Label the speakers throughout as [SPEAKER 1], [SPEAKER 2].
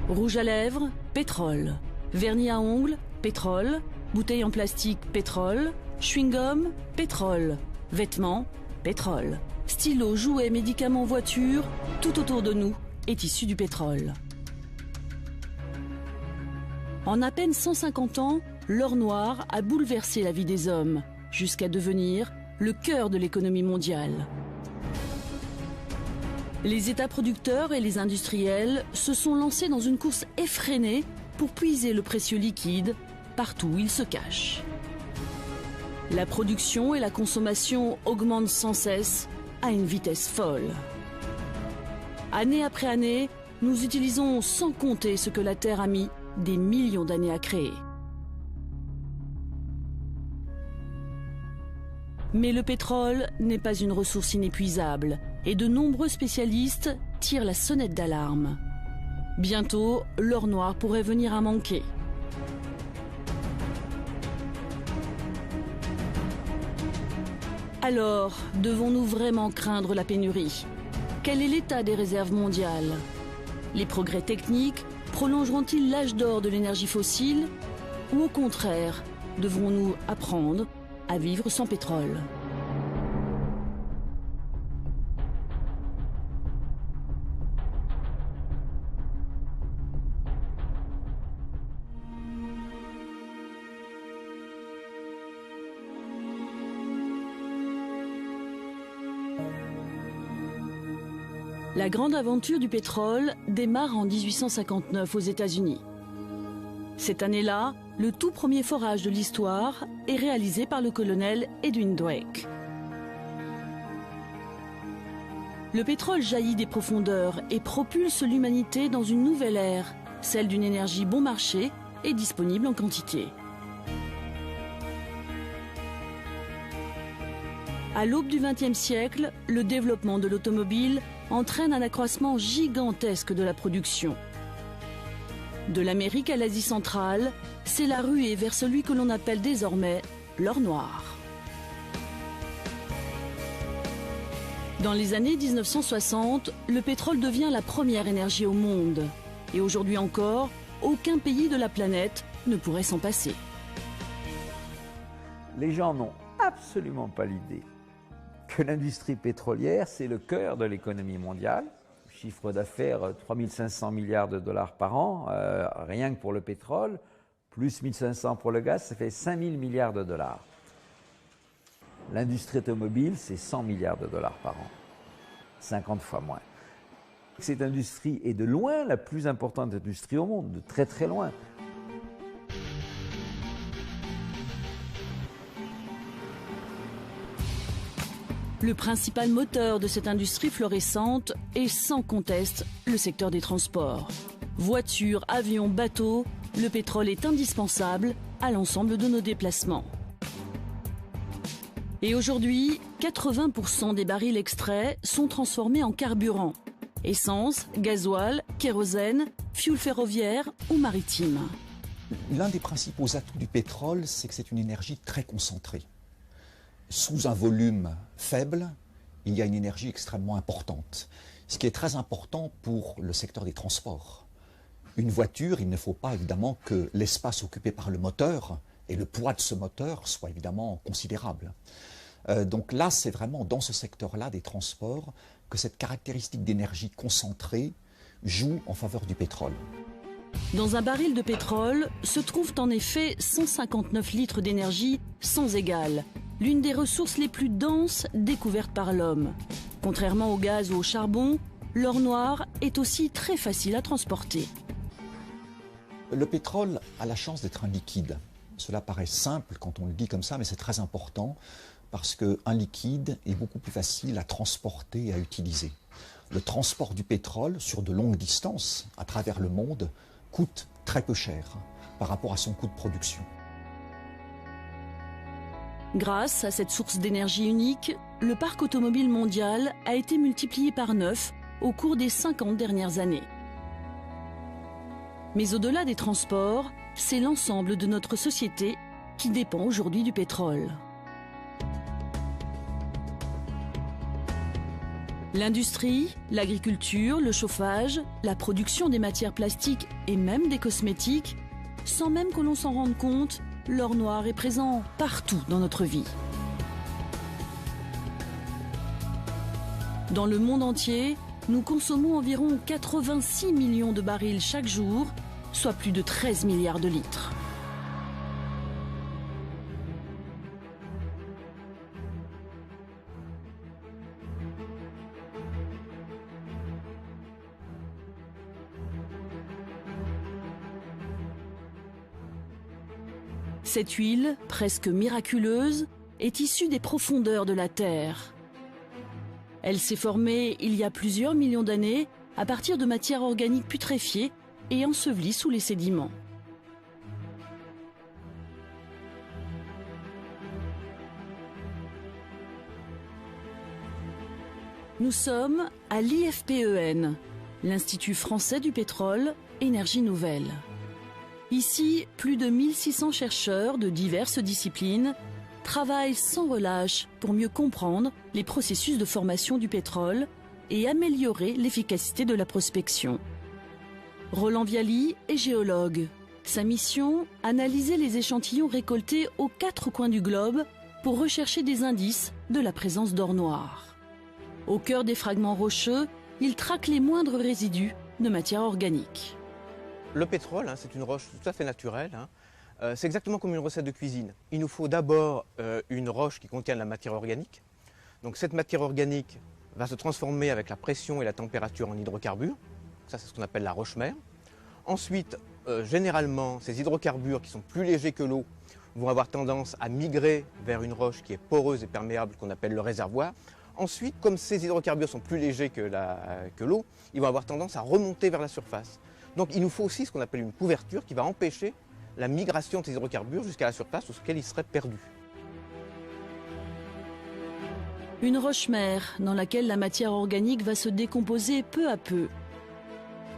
[SPEAKER 1] Rouge à lèvres, pétrole. Vernis à ongles, pétrole. Bouteilles en plastique, pétrole. Chewing-gum, pétrole. Vêtements, pétrole. Stylos, jouets, médicaments, voitures, tout autour de nous est issu du pétrole. En à peine 150 ans, l'or noir a bouleversé la vie des hommes, jusqu'à devenir le cœur de l'économie mondiale. Les États producteurs et les industriels se sont lancés dans une course effrénée pour puiser le précieux liquide partout où il se cache. La production et la consommation augmentent sans cesse à une vitesse folle. Année après année, nous utilisons sans compter ce que la Terre a mis des millions d'années à créer. Mais le pétrole n'est pas une ressource inépuisable et de nombreux spécialistes tirent la sonnette d'alarme. Bientôt, l'or noir pourrait venir à manquer. Alors, devons-nous vraiment craindre la pénurie? Quel est l'état des réserves mondiales? Les progrès techniques prolongeront-ils l'âge d'or de l'énergie fossile? Ou au contraire, devrons-nous apprendre à vivre sans pétrole? La grande aventure du pétrole démarre en 1859 aux États-Unis. Cette année-là, le tout premier forage de l'histoire est réalisé par le colonel Edwin Drake. Le pétrole jaillit des profondeurs et propulse l'humanité dans une nouvelle ère, celle d'une énergie bon marché et disponible en quantité. À l'aube du XXe siècle, le développement de l'automobile entraîne un accroissement gigantesque de la production. De l'Amérique à l'Asie centrale, c'est la ruée vers celui que l'on appelle désormais l'or noir. Dans les années 1960, le pétrole devient la première énergie au monde. Et aujourd'hui encore, aucun pays de la planète ne pourrait s'en passer.
[SPEAKER 2] Les gens n'ont absolument pas l'idée que l'industrie pétrolière, c'est le cœur de l'économie mondiale. Chiffre d'affaires 3 500 milliards de dollars par an, rien que pour le pétrole, plus 1 500 pour le gaz, ça fait 5 000 milliards de dollars. L'industrie automobile, c'est 100 milliards de dollars par an, 50 fois moins. Cette industrie est de loin la plus importante industrie au monde, de très très loin.
[SPEAKER 1] Le principal moteur de cette industrie florissante est sans conteste le secteur des transports. Voitures, avions, bateaux, le pétrole est indispensable à l'ensemble de nos déplacements. Et aujourd'hui, 80% des barils extraits sont transformés en carburant. Essence, gasoil, kérosène, fioul ferroviaire ou maritime.
[SPEAKER 3] L'un des principaux atouts du pétrole, c'est que c'est une énergie très concentrée. Sous un volume faible, il y a une énergie extrêmement importante. Ce qui est très important pour le secteur des transports. Une voiture, il ne faut pas évidemment que l'espace occupé par le moteur et le poids de ce moteur soit évidemment considérable. Donc là, c'est vraiment dans ce secteur-là des transports que cette caractéristique d'énergie concentrée joue en faveur du pétrole.
[SPEAKER 1] Dans un baril de pétrole se trouvent en effet 159 litres d'énergie sans égale, l'une des ressources les plus denses découvertes par l'homme. Contrairement au gaz ou au charbon, l'or noir est aussi très facile à transporter.
[SPEAKER 3] Le pétrole a la chance d'être un liquide. Cela paraît simple quand on le dit comme ça, mais c'est très important parce qu'un liquide est beaucoup plus facile à transporter et à utiliser. Le transport du pétrole sur de longues distances à travers le monde coûte très peu cher par rapport à son coût de production.
[SPEAKER 1] Grâce à cette source d'énergie unique, le parc automobile mondial a été multiplié par 9 au cours des 50 dernières années. Mais au-delà des transports, c'est l'ensemble de notre société qui dépend aujourd'hui du pétrole. L'industrie, l'agriculture, le chauffage, la production des matières plastiques et même des cosmétiques, sans même que l'on s'en rende compte, l'or noir est présent partout dans notre vie. Dans le monde entier, nous consommons environ 86 millions de barils chaque jour, soit plus de 13 milliards de litres. Cette huile, presque miraculeuse, est issue des profondeurs de la Terre. Elle s'est formée il y a plusieurs millions d'années à partir de matières organiques putréfiées et ensevelies sous les sédiments. Nous sommes à l'IFPEN, l'Institut français du pétrole, énergie nouvelle. Ici, plus de 1600 chercheurs de diverses disciplines travaillent sans relâche pour mieux comprendre les processus de formation du pétrole et améliorer l'efficacité de la prospection. Roland Viali est géologue. Sa mission, analyser les échantillons récoltés aux 4 coins du globe pour rechercher des indices de la présence d'or noir. Au cœur des fragments rocheux, il traque les moindres résidus de matière organique.
[SPEAKER 4] Le pétrole, c'est une roche tout à fait naturelle. C'est exactement comme une recette de cuisine. Il nous faut d'abord une roche qui contient de la matière organique. Donc cette matière organique va se transformer avec la pression et la température en hydrocarbures. Ça, c'est ce qu'on appelle la roche-mère. Ensuite, généralement, ces hydrocarbures qui sont plus légers que l'eau vont avoir tendance à migrer vers une roche qui est poreuse et perméable qu'on appelle le réservoir. Ensuite, comme ces hydrocarbures sont plus légers que l'eau, ils vont avoir tendance à remonter vers la surface. Donc il nous faut aussi ce qu'on appelle une couverture qui va empêcher la migration de ces hydrocarbures jusqu'à la surface, auquel ils seraient perdus.
[SPEAKER 1] Une roche-mère dans laquelle la matière organique va se décomposer peu à peu.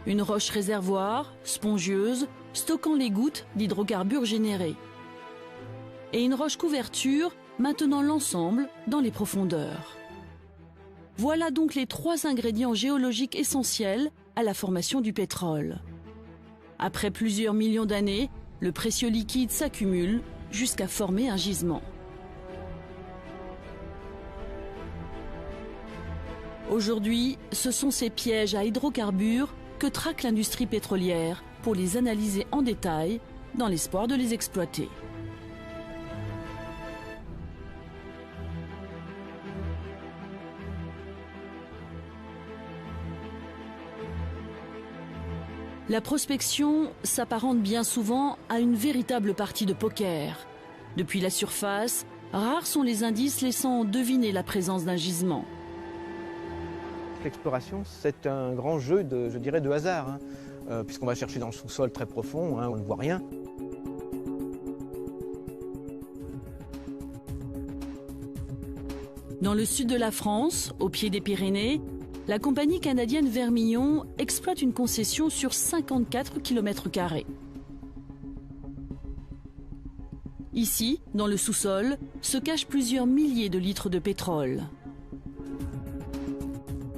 [SPEAKER 1] Une roche réservoir, spongieuse, stockant les gouttes d'hydrocarbures générés. Et une roche couverture maintenant l'ensemble dans les profondeurs. Voilà donc les 3 ingrédients géologiques essentiels à la formation du pétrole. Après plusieurs millions d'années, le précieux liquide s'accumule jusqu'à former un gisement. Aujourd'hui, ce sont ces pièges à hydrocarbures que traque l'industrie pétrolière pour les analyser en détail dans l'espoir de les exploiter. La prospection s'apparente bien souvent à une véritable partie de poker. Depuis la surface, rares sont les indices laissant deviner la présence d'un gisement.
[SPEAKER 4] L'exploration, c'est un grand jeu de hasard, puisqu'on va chercher dans le sous-sol très profond, on ne voit rien.
[SPEAKER 1] Dans le sud de la France, au pied des Pyrénées, la compagnie canadienne Vermillon exploite une concession sur 54 km². Ici, dans le sous-sol, se cachent plusieurs milliers de litres de pétrole.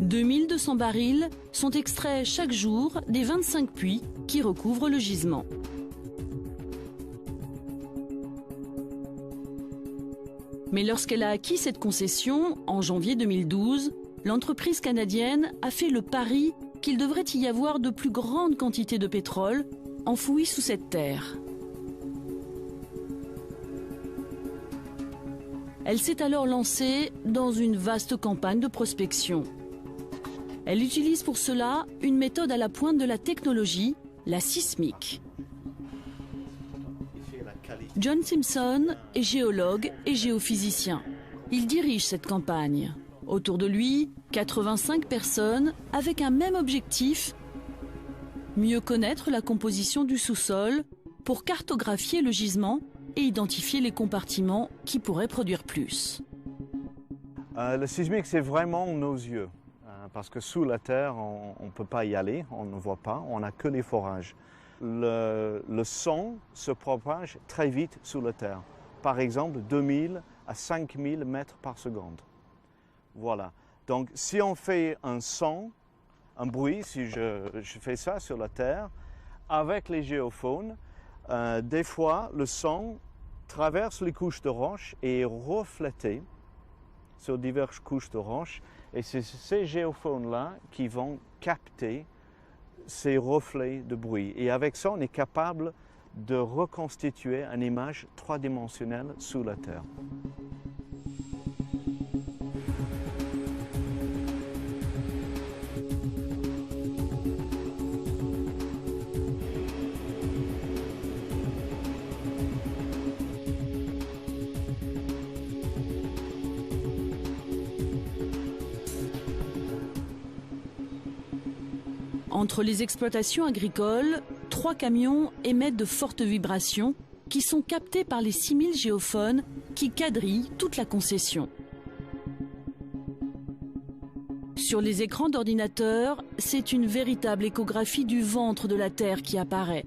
[SPEAKER 1] 2200 barils sont extraits chaque jour des 25 puits qui recouvrent le gisement. Mais lorsqu'elle a acquis cette concession, en janvier 2012, l'entreprise canadienne a fait le pari qu'il devrait y avoir de plus grandes quantités de pétrole enfouies sous cette terre. Elle s'est alors lancée dans une vaste campagne de prospection. Elle utilise pour cela une méthode à la pointe de la technologie, la sismique. John Simpson est géologue et géophysicien. Il dirige cette campagne. Autour de lui, 85 personnes avec un même objectif, mieux connaître la composition du sous-sol pour cartographier le gisement et identifier les compartiments qui pourraient produire plus.
[SPEAKER 5] Le sismique, c'est vraiment nos yeux, parce que sous la terre, on ne peut pas y aller, on ne voit pas, on n'a que les forages. Le son se propage très vite sous la terre, par exemple 2000 à 5000 mètres par seconde. Voilà. Donc si on fait un son, un bruit, si je fais ça sur la Terre, avec les géophones, des fois le son traverse les couches de roche et est reflété sur diverses couches de roche. Et c'est ces géophones-là qui vont capter ces reflets de bruit. Et avec ça, on est capable de reconstituer une image trois-dimensionnelle sous la Terre.
[SPEAKER 1] Entre les exploitations agricoles, 3 camions émettent de fortes vibrations qui sont captées par les 6000 géophones qui quadrillent toute la concession. Sur les écrans d'ordinateur, c'est une véritable échographie du ventre de la Terre qui apparaît.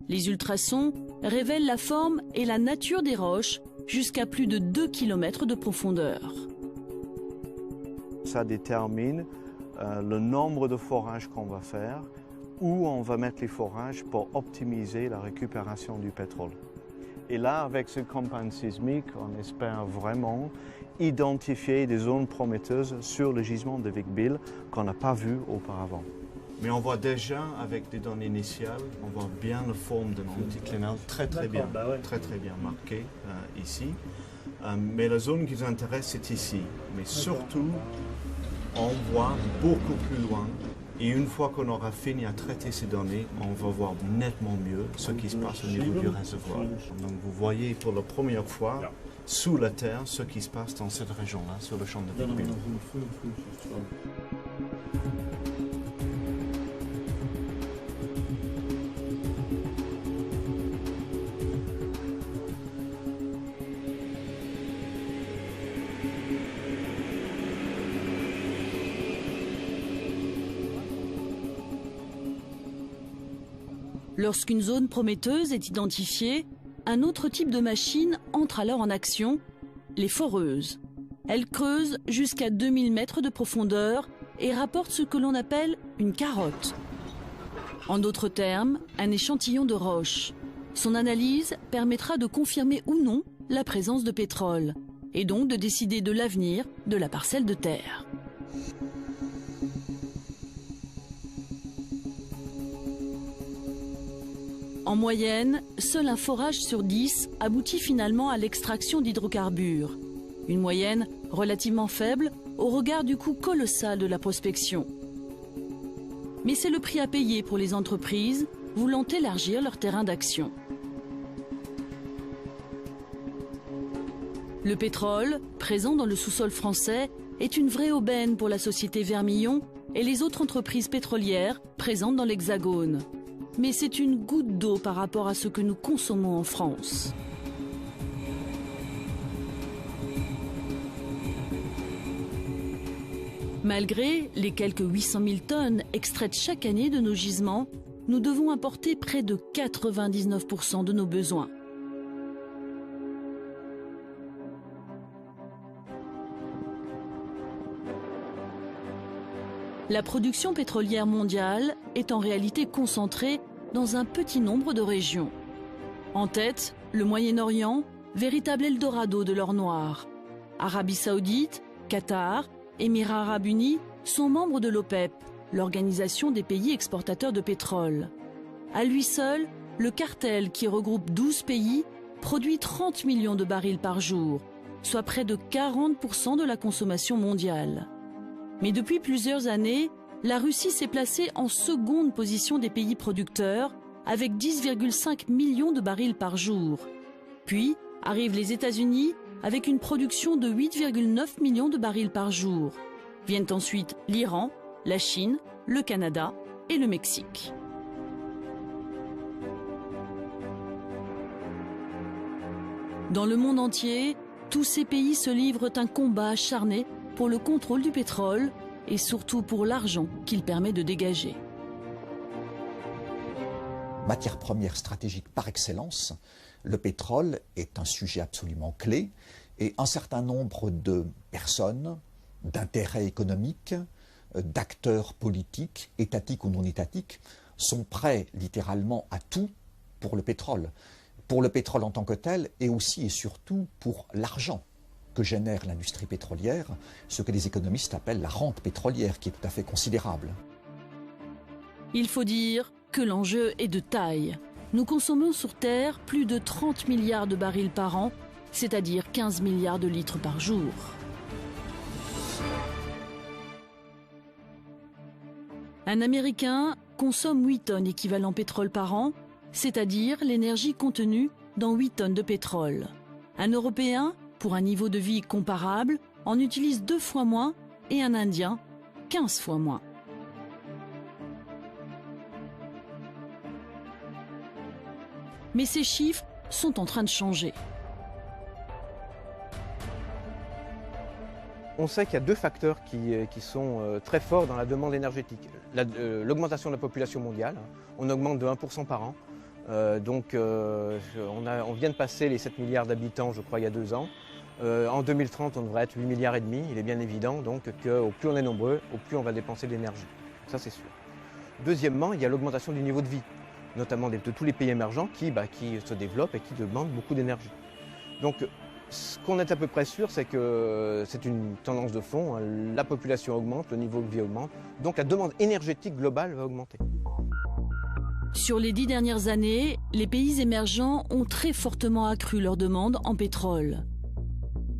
[SPEAKER 1] Les ultrasons révèlent la forme et la nature des roches jusqu'à plus de 2 km de profondeur.
[SPEAKER 5] Ça détermine le nombre de forages qu'on va faire, où on va mettre les forages pour optimiser la récupération du pétrole. Et là, avec cette campagne sismique, on espère vraiment identifier des zones prometteuses sur le gisement de Vic-Bilh qu'on n'a pas vu auparavant. Mais on voit déjà, avec des données initiales, on voit bien la forme d'un anticlinal très bien marqué ici. Mais la zone qui nous intéresse, c'est ici. Mais surtout, on voit beaucoup plus loin. Et une fois qu'on aura fini à traiter ces données, on va voir nettement mieux ce qui se passe au niveau du réservoir. Donc vous voyez pour la première fois, sous la Terre, ce qui se passe dans cette région-là, sur le champ de Vic-Bilh.
[SPEAKER 1] Lorsqu'une zone prometteuse est identifiée, un autre type de machine entre alors en action, les foreuses. Elles creusent jusqu'à 2000 mètres de profondeur et rapportent ce que l'on appelle une carotte. En d'autres termes, un échantillon de roche. Son analyse permettra de confirmer ou non la présence de pétrole et donc de décider de l'avenir de la parcelle de terre. En moyenne, seul un forage sur 10 aboutit finalement à l'extraction d'hydrocarbures. Une moyenne relativement faible au regard du coût colossal de la prospection. Mais c'est le prix à payer pour les entreprises voulant élargir leur terrain d'action. Le pétrole, présent dans le sous-sol français, est une vraie aubaine pour la société Vermillon et les autres entreprises pétrolières présentes dans l'Hexagone. Mais c'est une goutte d'eau par rapport à ce que nous consommons en France. Malgré les quelques 800 000 tonnes extraites chaque année de nos gisements, nous devons importer près de 99% de nos besoins. La production pétrolière mondiale est en réalité concentrée dans un petit nombre de régions. En tête, le Moyen-Orient, véritable Eldorado de l'or noir. Arabie Saoudite, Qatar, Émirats Arabes Unis sont membres de l'OPEP, l'organisation des pays exportateurs de pétrole. À lui seul, le cartel qui regroupe 12 pays produit 30 millions de barils par jour, soit près de 40% de la consommation mondiale. Mais depuis plusieurs années, la Russie s'est placée en seconde position des pays producteurs avec 10,5 millions de barils par jour. Puis arrivent les États-Unis avec une production de 8,9 millions de barils par jour. Viennent ensuite l'Iran, la Chine, le Canada et le Mexique. Dans le monde entier, tous ces pays se livrent un combat acharné pour le contrôle du pétrole et surtout pour l'argent qu'il permet de dégager.
[SPEAKER 3] Matière première stratégique par excellence, le pétrole est un sujet absolument clé et un certain nombre de personnes, d'intérêts économiques, d'acteurs politiques, étatiques ou non étatiques, sont prêts littéralement à tout pour le pétrole. Pour le pétrole en tant que tel, et aussi et surtout pour l'argent que génère l'industrie pétrolière, ce que les économistes appellent la rente pétrolière, qui est tout à fait considérable.
[SPEAKER 1] Il faut dire que l'enjeu est de taille. Nous consommons sur Terre plus de 30 milliards de barils par an, c'est-à-dire 15 milliards de litres par jour. Un Américain consomme 8 tonnes équivalent pétrole par an, c'est-à-dire l'énergie contenue dans 8 tonnes de pétrole. Un Européen, pour un niveau de vie comparable, en utilise 2 fois moins et un Indien, 15 fois moins. Mais ces chiffres sont en train de changer.
[SPEAKER 4] On sait qu'il y a 2 facteurs qui sont très forts dans la demande énergétique. L'augmentation de la population mondiale, on augmente de 1% par an. On vient de passer les 7 milliards d'habitants, je crois, il y a 2 ans. En 2030, on devrait être 8 milliards et demi. Il est bien évident donc qu'au plus on est nombreux, au plus on va dépenser de l'énergie. Ça, c'est sûr. Deuxièmement, il y a l'augmentation du niveau de vie, notamment de tous les pays émergents qui se développent et qui demandent beaucoup d'énergie. Donc, ce qu'on est à peu près sûr, c'est que c'est une tendance de fond. La population augmente, le niveau de vie augmente, donc la demande énergétique globale va augmenter.
[SPEAKER 1] Sur les 10 dernières années, les pays émergents ont très fortement accru leur demande en pétrole.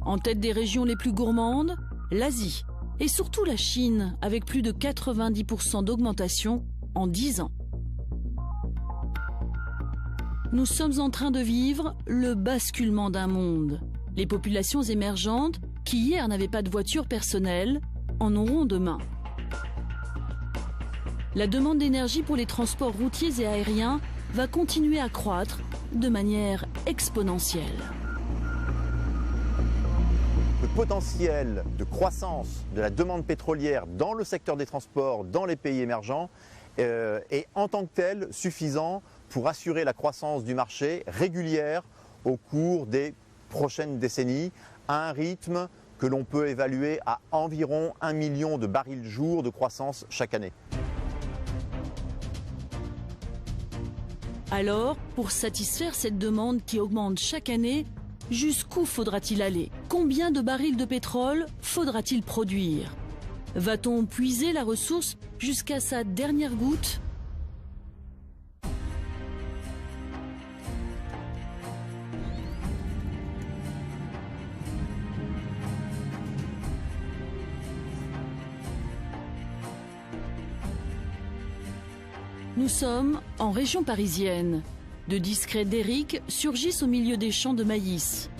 [SPEAKER 1] En tête des régions les plus gourmandes, l'Asie et surtout la Chine, avec plus de 90% d'augmentation en 10 ans. Nous sommes en train de vivre le basculement d'un monde. Les populations émergentes, qui hier n'avaient pas de voiture personnelle, en auront demain. La demande d'énergie pour les transports routiers et aériens va continuer à croître de manière exponentielle.
[SPEAKER 6] Le potentiel de croissance de la demande pétrolière dans le secteur des transports, dans les pays émergents, est en tant que tel suffisant pour assurer la croissance du marché régulière au cours des prochaines décennies, à un rythme que l'on peut évaluer à environ 1 million de barils jour de croissance chaque année.
[SPEAKER 1] Alors, pour satisfaire cette demande qui augmente chaque année, jusqu'où faudra-t-il aller? Combien de barils de pétrole faudra-t-il produire? Va-t-on puiser la ressource jusqu'à sa dernière goutte? Nous sommes en région parisienne. De discrets derricks surgissent au milieu des champs de maïs.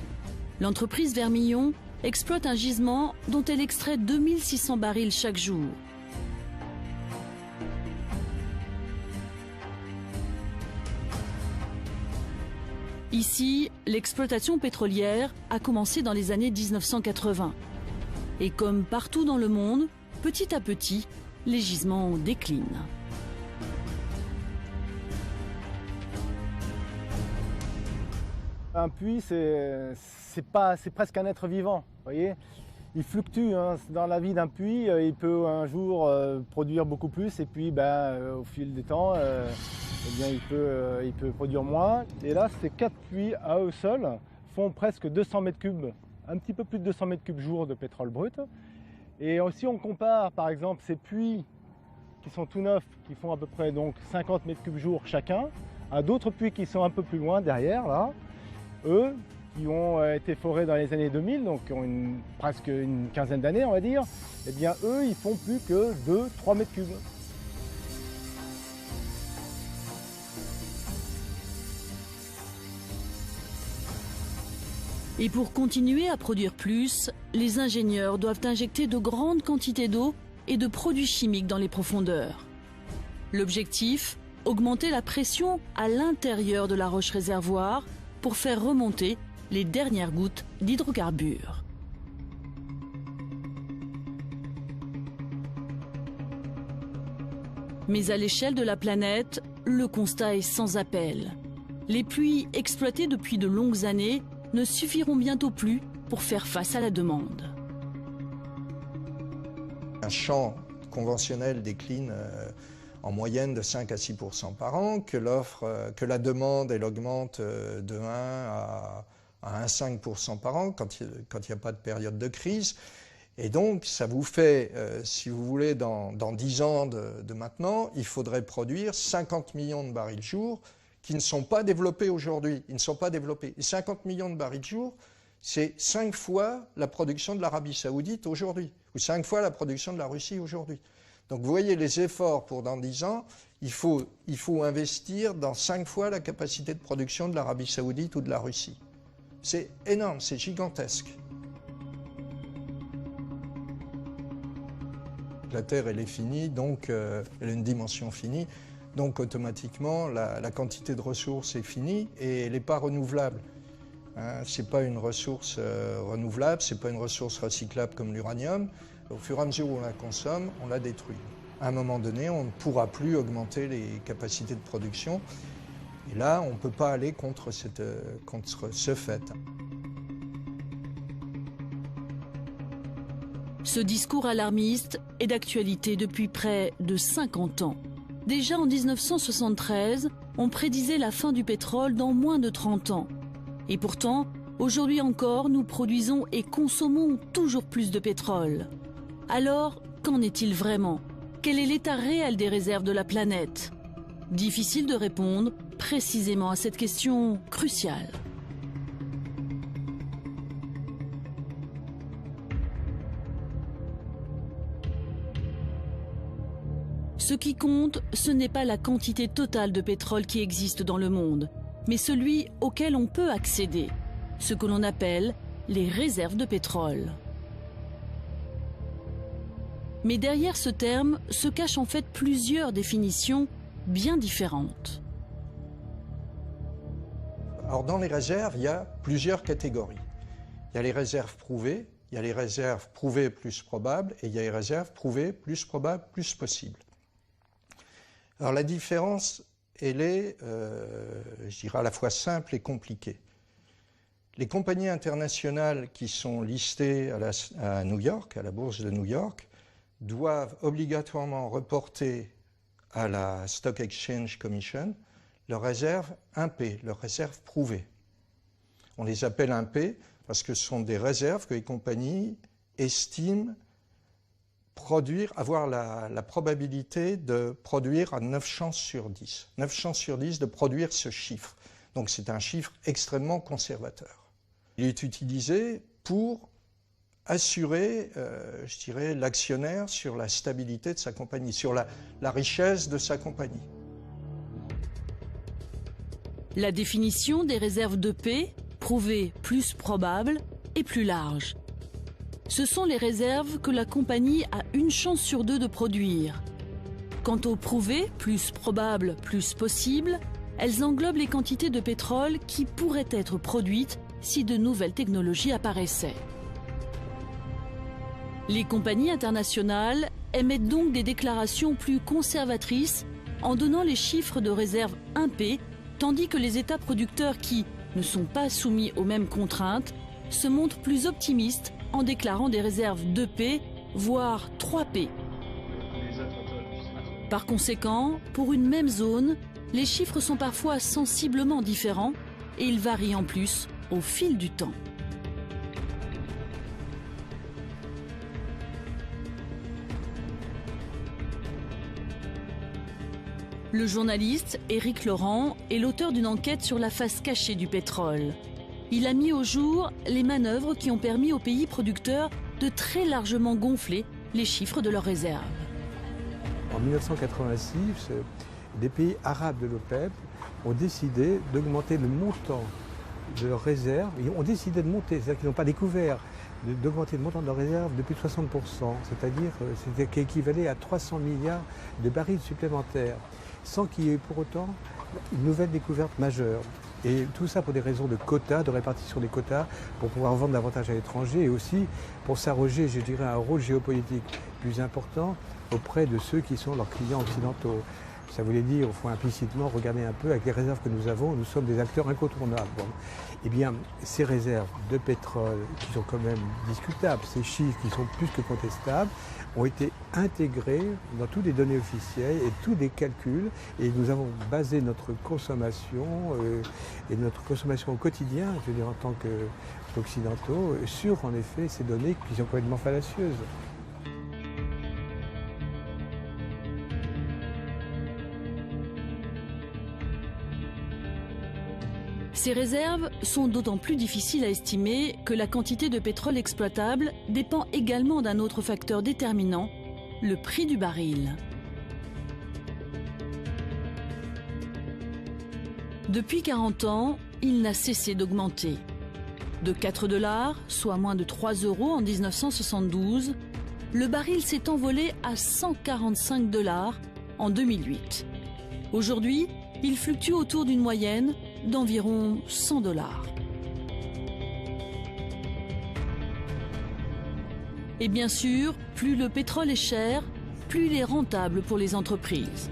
[SPEAKER 1] L'entreprise Vermillon exploite un gisement dont elle extrait 2600 barils chaque jour. Ici, l'exploitation pétrolière a commencé dans les années 1980. Et comme partout dans le monde, petit à petit, les gisements déclinent.
[SPEAKER 7] Un puits, c'est presque un être vivant, voyez. Il fluctue hein. Dans la vie d'un puits, il peut un jour produire beaucoup plus et puis au fil du temps, il peut produire moins. Et là, ces 4 puits à eux seuls font presque 200 mètres cubes, un petit peu plus de 200 mètres cubes jour de pétrole brut. Et si on compare par exemple ces puits qui sont tout neufs, qui font à peu près donc 50 mètres cubes jour chacun, à d'autres puits qui sont un peu plus loin derrière là, eux, qui ont été forés dans les années 2000, donc qui ont presque une quinzaine d'années, on va dire, eh bien eux, ils font plus que 2-3 mètres cubes.
[SPEAKER 1] Et pour continuer à produire plus, les ingénieurs doivent injecter de grandes quantités d'eau et de produits chimiques dans les profondeurs. L'objectif, augmenter la pression à l'intérieur de la roche réservoir pour faire remonter les dernières gouttes d'hydrocarbures. Mais à l'échelle de la planète, le constat est sans appel. Les puits exploités depuis de longues années ne suffiront bientôt plus pour faire face à la demande.
[SPEAKER 8] Un champ conventionnel décline en moyenne de 5 à 6% par an, que la demande elle augmente de 1 à 1,5% par an quand il n'y a pas de période de crise. Et donc, ça vous fait, si vous voulez, dans 10 ans de maintenant, il faudrait produire 50 millions de barils jour qui ne sont pas développés aujourd'hui. Ils ne sont pas développés. Et 50 millions de barils jour, c'est 5 fois la production de l'Arabie Saoudite aujourd'hui, ou 5 fois la production de la Russie aujourd'hui. Donc vous voyez les efforts pour dans 10 ans, il faut investir dans 5 fois la capacité de production de l'Arabie Saoudite ou de la Russie. C'est énorme, c'est gigantesque. La Terre, elle est finie, donc elle a une dimension finie, donc automatiquement la quantité de ressources est finie et elle n'est pas renouvelable. Hein, ce n'est pas une ressource renouvelable, ce n'est pas une ressource recyclable comme l'uranium. Au fur et à mesure où on la consomme, on la détruit. À un moment donné, on ne pourra plus augmenter les capacités de production. Et là, on ne peut pas aller contre ce fait.
[SPEAKER 1] Ce discours alarmiste est d'actualité depuis près de 50 ans. Déjà en 1973, on prédisait la fin du pétrole dans moins de 30 ans. Et pourtant, aujourd'hui encore, nous produisons et consommons toujours plus de pétrole. Alors, qu'en est-il vraiment? Quel est l'état réel des réserves de la planète? Difficile de répondre précisément à cette question cruciale. Ce qui compte, ce n'est pas la quantité totale de pétrole qui existe dans le monde, mais celui auquel on peut accéder, ce que l'on appelle les réserves de pétrole. Mais derrière ce terme se cachent en fait plusieurs définitions bien différentes.
[SPEAKER 8] Alors dans les réserves, il y a plusieurs catégories. Il y a les réserves prouvées, il y a les réserves prouvées plus probables, et il y a les réserves prouvées plus probables plus possibles. Alors la différence, elle est, je dirais, à la fois simple et compliquée. Les compagnies internationales qui sont listées à New York, à la bourse de New York, doivent obligatoirement reporter à la Stock Exchange Commission leurs réserves 1P, leurs réserves prouvées. On les appelle 1P parce que ce sont des réserves que les compagnies estiment avoir la probabilité de produire à 9 chances sur 10. 9 chances sur 10 de produire ce chiffre. Donc c'est un chiffre extrêmement conservateur. Il est utilisé pour assurer, je dirais, l'actionnaire sur la stabilité de sa compagnie, sur la richesse de sa compagnie.
[SPEAKER 1] La définition des réserves de P, prouvées plus probables, est plus large. Ce sont les réserves que la compagnie a 1 chance sur 2 de produire. Quant aux prouvées, plus probables, plus possibles, elles englobent les quantités de pétrole qui pourraient être produites si de nouvelles technologies apparaissaient. Les compagnies internationales émettent donc des déclarations plus conservatrices en donnant les chiffres de réserve 1P, tandis que les États producteurs qui ne sont pas soumis aux mêmes contraintes se montrent plus optimistes en déclarant des réserves 2P, voire 3P. Par conséquent, pour une même zone, les chiffres sont parfois sensiblement différents et ils varient en plus au fil du temps. Le journaliste Éric Laurent est l'auteur d'une enquête sur la face cachée du pétrole. Il a mis au jour les manœuvres qui ont permis aux pays producteurs de très largement gonfler les chiffres de leurs réserves.
[SPEAKER 9] En 1986, des pays arabes de l'OPEP ont décidé d'augmenter le montant de leurs réserves. Ils ont décidé de monter, c'est-à-dire qu'ils n'ont pas découvert, d'augmenter le montant de leurs réserves de plus de 60%, c'est-à-dire c'était qui équivalait à 300 milliards de barils supplémentaires, sans qu'il y ait pour autant une nouvelle découverte majeure. Et tout ça pour des raisons de quotas, de répartition des quotas, pour pouvoir vendre davantage à l'étranger et aussi pour s'arroger, je dirais, un rôle géopolitique plus important auprès de ceux qui sont leurs clients occidentaux. Ça voulait dire, au fond, implicitement, regardez un peu, avec les réserves que nous avons, nous sommes des acteurs incontournables. Bon. Eh bien, ces réserves de pétrole, qui sont quand même discutables, ces chiffres qui sont plus que contestables, ont été intégrés dans toutes les données officielles et tous les calculs. Et nous avons basé notre consommation et notre consommation au quotidien, je veux dire en tant qu'occidentaux, sur en effet ces données qui sont complètement fallacieuses.
[SPEAKER 1] Ces réserves sont d'autant plus difficiles à estimer que la quantité de pétrole exploitable dépend également d'un autre facteur déterminant, le prix du baril. Depuis 40 ans, il n'a cessé d'augmenter. De 4 $, soit moins de 3 € en 1972, le baril s'est envolé à 145 $ en 2008. Aujourd'hui, il fluctue autour d'une moyenne d'environ 100 $. Et bien sûr, plus le pétrole est cher, plus il est rentable pour les entreprises.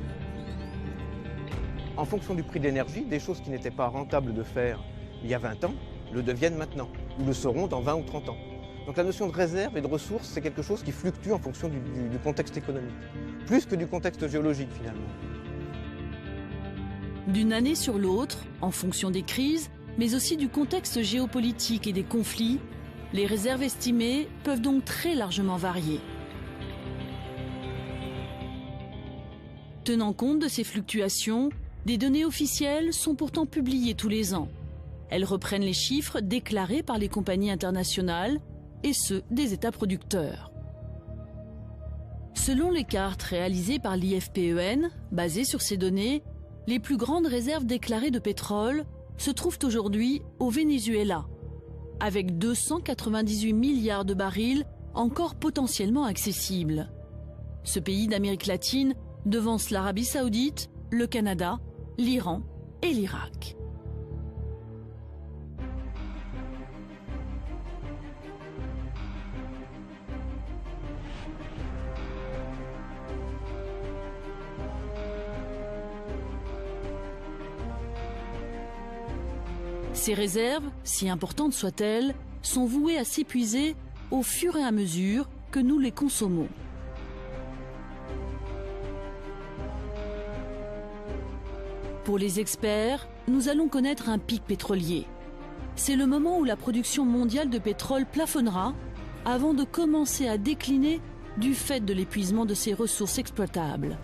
[SPEAKER 4] En fonction du prix de l'énergie, des choses qui n'étaient pas rentables de faire il y a 20 ans le deviennent maintenant, ou le seront dans 20 ou 30 ans. Donc la notion de réserve et de ressources, c'est quelque chose qui fluctue en fonction du contexte économique, plus que du contexte géologique finalement.
[SPEAKER 1] D'une année sur l'autre, en fonction des crises, mais aussi du contexte géopolitique et des conflits, les réserves estimées peuvent donc très largement varier. Tenant compte de ces fluctuations, des données officielles sont pourtant publiées tous les ans. Elles reprennent les chiffres déclarés par les compagnies internationales et ceux des États producteurs. Selon les cartes réalisées par l'IFPEN, basées sur ces données, les plus grandes réserves déclarées de pétrole se trouvent aujourd'hui au Venezuela, avec 298 milliards de barils encore potentiellement accessibles. Ce pays d'Amérique latine devance l'Arabie saoudite, le Canada, l'Iran et l'Irak. Ces réserves, si importantes soient-elles, sont vouées à s'épuiser au fur et à mesure que nous les consommons. Pour les experts, nous allons connaître un pic pétrolier. C'est le moment où la production mondiale de pétrole plafonnera avant de commencer à décliner du fait de l'épuisement de ses ressources exploitables.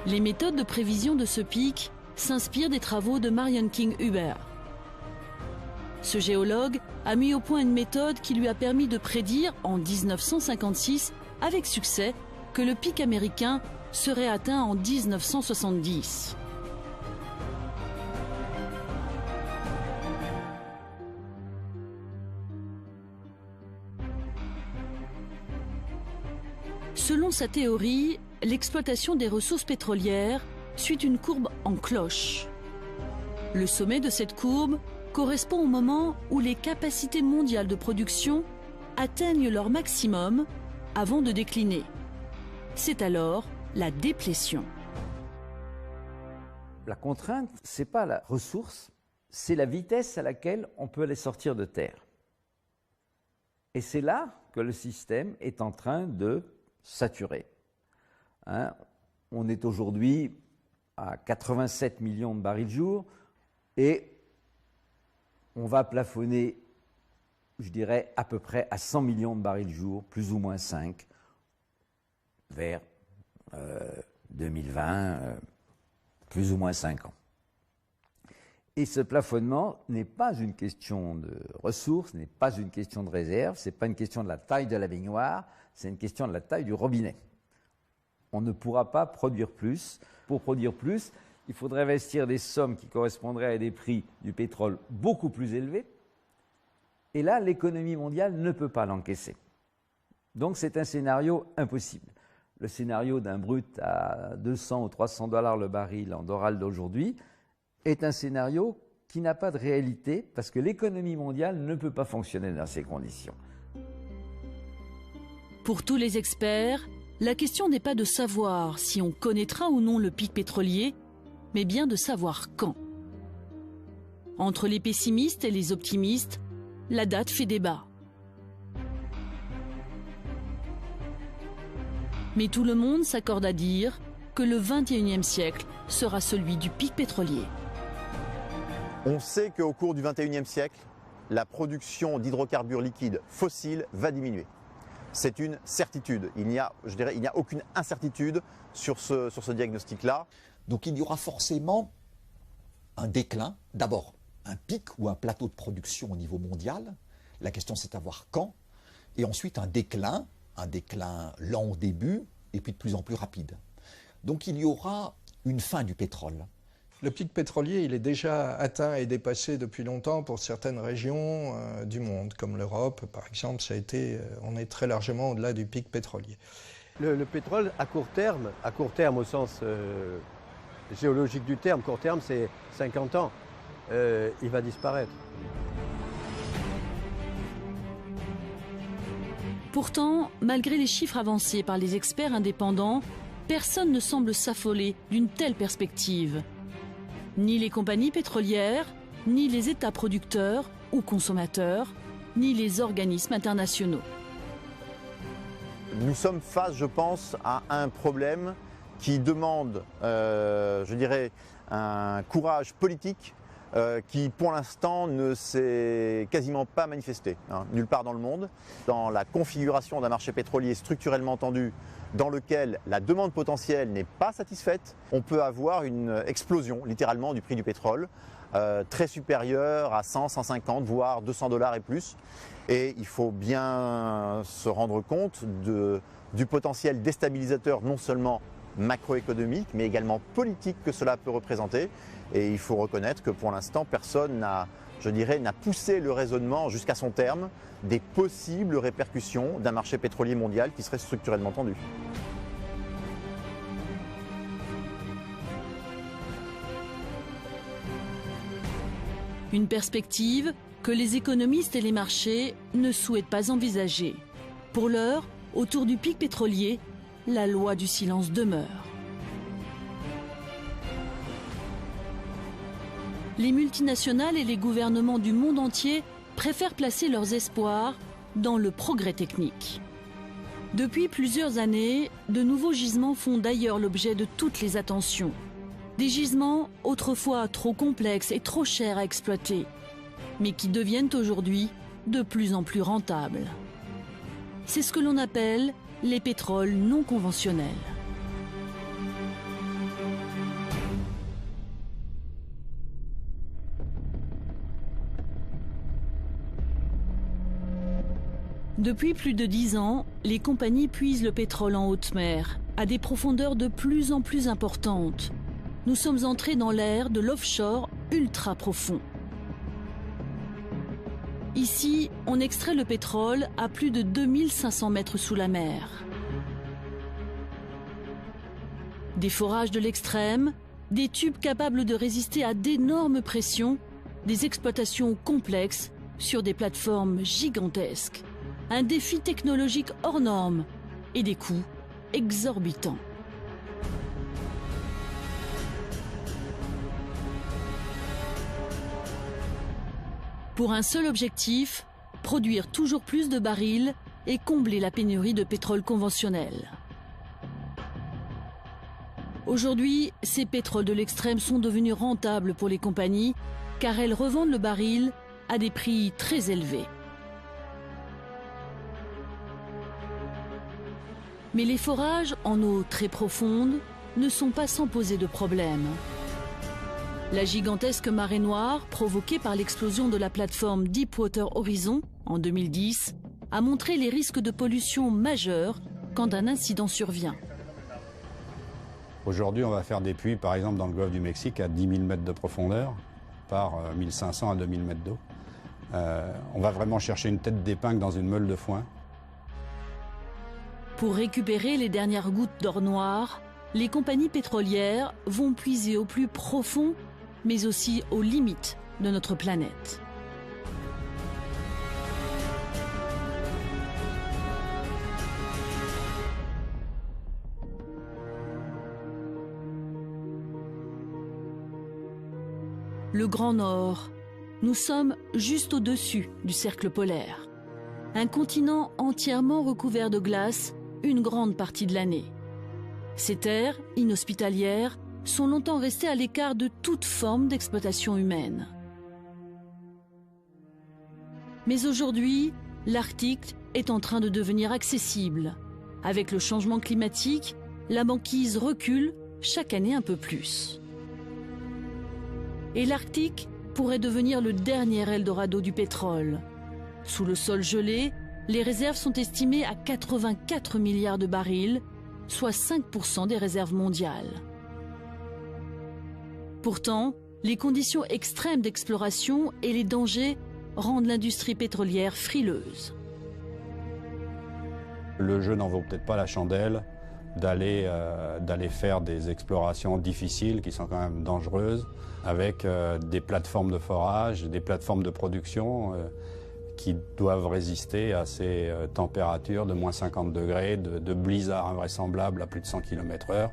[SPEAKER 1] Les méthodes de prévision de ce pic s'inspirent des travaux de Marion King-Huber. Ce géologue a mis au point une méthode qui lui a permis de prédire en 1956 avec succès que le pic américain serait atteint en 1970. Selon sa théorie, l'exploitation des ressources pétrolières suit une courbe en cloche. Le sommet de cette courbe correspond au moment où les capacités mondiales de production atteignent leur maximum avant de décliner. C'est alors la déplétion.
[SPEAKER 2] La contrainte, ce n'est pas la ressource, c'est la vitesse à laquelle on peut les sortir de terre. Et c'est là que le système est en train de saturer. On est aujourd'hui à 87 millions de barils jour et on va plafonner, je dirais, à peu près à 100 millions de barils jour, plus ou moins 5, vers 2020, plus ou moins 5 ans. Et ce plafonnement n'est pas une question de ressources, n'est pas une question de réserve, ce n'est pas une question de la taille de la baignoire, c'est une question de la taille du robinet. On ne pourra pas produire plus. Pour produire plus, il faudrait investir des sommes qui correspondraient à des prix du pétrole beaucoup plus élevés. Et là, l'économie mondiale ne peut pas l'encaisser. Donc c'est un scénario impossible. Le scénario d'un brut à 200 ou 300 $ le baril en Doral d'aujourd'hui est un scénario qui n'a pas de réalité parce que l'économie mondiale ne peut pas fonctionner dans ces conditions.
[SPEAKER 1] Pour tous les experts, La question n'est pas de savoir si on connaîtra ou non le pic pétrolier, mais bien de savoir quand. Entre les pessimistes et les optimistes, la date fait débat. Mais tout le monde s'accorde à dire que le XXIe siècle sera celui du pic pétrolier.
[SPEAKER 6] On sait qu'au cours du XXIe siècle, la production d'hydrocarbures liquides fossiles va diminuer. C'est une certitude. Il n'y a aucune incertitude sur ce diagnostic-là.
[SPEAKER 3] Donc il y aura forcément un déclin, d'abord un pic ou un plateau de production au niveau mondial. La question c'est à voir quand. Et ensuite un déclin lent au début et puis de plus en plus rapide. Donc il y aura une fin du pétrole.
[SPEAKER 8] Le pic pétrolier, il est déjà atteint et dépassé depuis longtemps pour certaines régions du monde, comme l'Europe, par exemple. On est très largement au-delà du pic pétrolier.
[SPEAKER 10] Le pétrole, à court terme au sens géologique du terme, court terme c'est 50 ans, il va disparaître.
[SPEAKER 1] Pourtant, malgré les chiffres avancés par les experts indépendants, personne ne semble s'affoler d'une telle perspective. Ni les compagnies pétrolières, ni les États producteurs ou consommateurs, ni les organismes internationaux.
[SPEAKER 6] Nous sommes face, je pense, à un problème qui demande, je dirais, un courage politique qui, pour l'instant, ne s'est quasiment pas manifesté, nulle part dans le monde. Dans la configuration d'un marché pétrolier structurellement tendu, dans lequel la demande potentielle n'est pas satisfaite, on peut avoir une explosion, littéralement, du prix du pétrole, très supérieure à 100, 150, voire 200 $ et plus. Et il faut bien se rendre compte du potentiel déstabilisateur, non seulement macroéconomique, mais également politique que cela peut représenter. Et il faut reconnaître que pour l'instant, personne n'a poussé le raisonnement jusqu'à son terme des possibles répercussions d'un marché pétrolier mondial qui serait structurellement tendu.
[SPEAKER 1] Une perspective que les économistes et les marchés ne souhaitent pas envisager. Pour l'heure, autour du pic pétrolier, la loi du silence demeure. Les multinationales et les gouvernements du monde entier préfèrent placer leurs espoirs dans le progrès technique. Depuis plusieurs années, de nouveaux gisements font d'ailleurs l'objet de toutes les attentions. Des gisements autrefois trop complexes et trop chers à exploiter, mais qui deviennent aujourd'hui de plus en plus rentables. C'est ce que l'on appelle les pétroles non conventionnels. Depuis plus de 10 ans, les compagnies puisent le pétrole en haute mer, à des profondeurs de plus en plus importantes. Nous sommes entrés dans l'ère de l'offshore ultra profond. Ici, on extrait le pétrole à plus de 2500 mètres sous la mer. Des forages de l'extrême, des tubes capables de résister à d'énormes pressions, des exploitations complexes sur des plateformes gigantesques. Un défi technologique hors norme et des coûts exorbitants. Pour un seul objectif, produire toujours plus de barils et combler la pénurie de pétrole conventionnel. Aujourd'hui, ces pétroles de l'extrême sont devenus rentables pour les compagnies car elles revendent le baril à des prix très élevés. Mais les forages en eau très profonde ne sont pas sans poser de problème. La gigantesque marée noire, provoquée par l'explosion de la plateforme Deepwater Horizon en 2010, a montré les risques de pollution majeurs quand un incident survient.
[SPEAKER 11] Aujourd'hui, on va faire des puits, par exemple, dans le golfe du Mexique, à 10 000 mètres de profondeur, par 1500 à 2000 mètres d'eau. On va vraiment chercher une tête d'épingle dans une meule de foin.
[SPEAKER 1] Pour récupérer les dernières gouttes d'or noir, les compagnies pétrolières vont puiser au plus profond, mais aussi aux limites de notre planète. le Grand Nord. Nous sommes juste au-dessus du cercle polaire. Un continent entièrement recouvert de glace une grande partie de l'année. Ces terres, inhospitalières, sont longtemps restées à l'écart de toute forme d'exploitation humaine. Mais aujourd'hui, l'Arctique est en train de devenir accessible. Avec le changement climatique, la banquise recule chaque année un peu plus. Et l'Arctique pourrait devenir le dernier Eldorado du pétrole. Sous le sol gelé, les réserves sont estimées à 84 milliards de barils, soit 5% des réserves mondiales. Pourtant, les conditions extrêmes d'exploration et les dangers rendent l'industrie pétrolière frileuse.
[SPEAKER 11] Le jeu n'en vaut peut-être pas la chandelle d'aller faire des explorations difficiles qui sont quand même dangereuses avec des plateformes de forage, des plateformes de production qui doivent résister à ces températures de moins 50 degrés, de blizzards invraisemblables à plus de 100 km/h.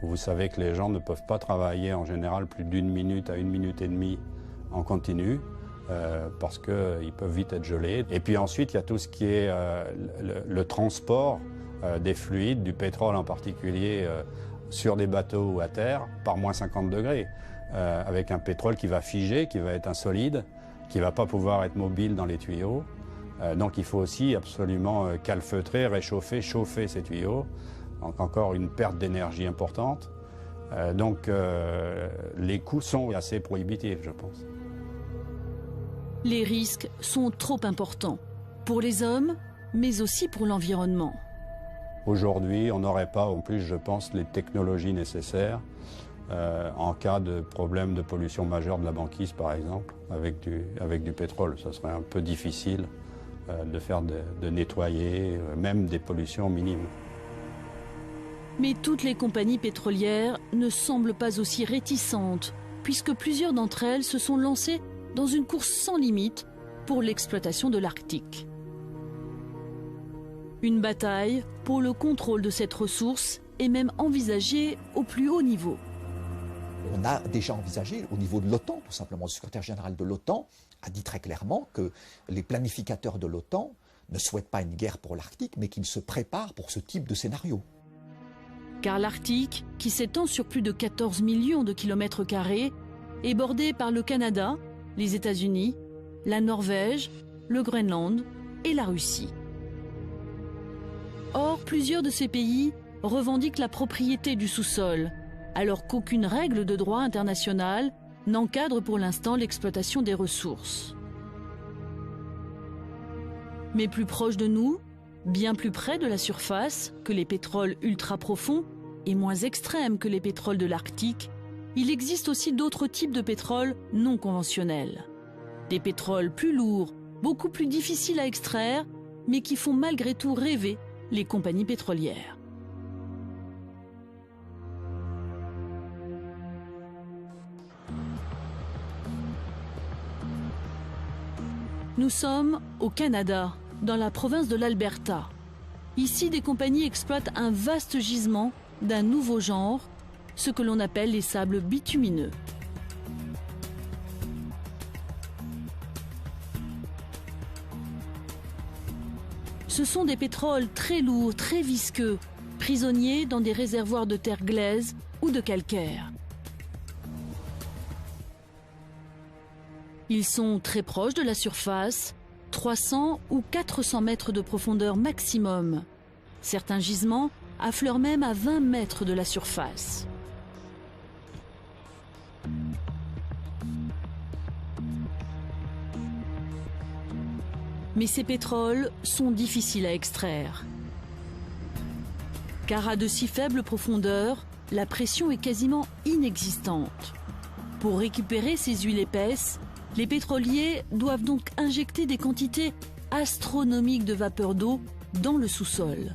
[SPEAKER 11] Vous savez que les gens ne peuvent pas travailler en général plus d'1 minute à 1 minute et demie en continu parce qu'ils peuvent vite être gelés. Et puis ensuite, il y a tout ce qui est le transport des fluides, du pétrole en particulier, sur des bateaux ou à terre, par moins 50 degrés, avec un pétrole qui va figer, qui va être insolide, qui ne va pas pouvoir être mobile dans les tuyaux. Donc il faut aussi absolument calfeutrer, réchauffer, chauffer ces tuyaux. Donc encore une perte d'énergie importante. Donc les coûts sont assez prohibitifs, je pense.
[SPEAKER 1] Les risques sont trop importants, pour les hommes, mais aussi pour l'environnement.
[SPEAKER 11] Aujourd'hui, on n'aurait pas, en plus, je pense, les technologies nécessaires en cas de problème de pollution majeure de la banquise, par exemple, avec du pétrole. Ça serait un peu difficile de nettoyer, même des pollutions minimes.
[SPEAKER 1] Mais toutes les compagnies pétrolières ne semblent pas aussi réticentes, puisque plusieurs d'entre elles se sont lancées dans une course sans limite pour l'exploitation de l'Arctique. Une bataille pour le contrôle de cette ressource est même envisagée au plus haut niveau.
[SPEAKER 3] On a déjà envisagé au niveau de l'OTAN, tout simplement, le secrétaire général de l'OTAN a dit très clairement que les planificateurs de l'OTAN ne souhaitent pas une guerre pour l'Arctique, mais qu'ils se préparent pour ce type de scénario.
[SPEAKER 1] Car l'Arctique, qui s'étend sur plus de 14 millions de kilomètres carrés, est bordé par le Canada, les États-Unis, la Norvège, le Groenland et la Russie. Or, plusieurs de ces pays revendiquent la propriété du sous-sol, alors qu'aucune règle de droit international n'encadre pour l'instant l'exploitation des ressources. Mais plus proche de nous, bien plus près de la surface que les pétroles ultra-profonds et moins extrêmes que les pétroles de l'Arctique, il existe aussi d'autres types de pétroles non conventionnels. Des pétroles plus lourds, beaucoup plus difficiles à extraire, mais qui font malgré tout rêver les compagnies pétrolières. Nous sommes au Canada, dans la province de l'Alberta. Ici, des compagnies exploitent un vaste gisement d'un nouveau genre, ce que l'on appelle les sables bitumineux. Ce sont des pétroles très lourds, très visqueux, prisonniers dans des réservoirs de terre glaise ou de calcaire. Ils sont très proches de la surface, 300 ou 400 mètres de profondeur maximum. Certains gisements affleurent même à 20 mètres de la surface. Mais ces pétroles sont difficiles à extraire. Car à de si faibles profondeurs, la pression est quasiment inexistante. Pour récupérer ces huiles épaisses, les pétroliers doivent donc injecter des quantités astronomiques de vapeur d'eau dans le sous-sol.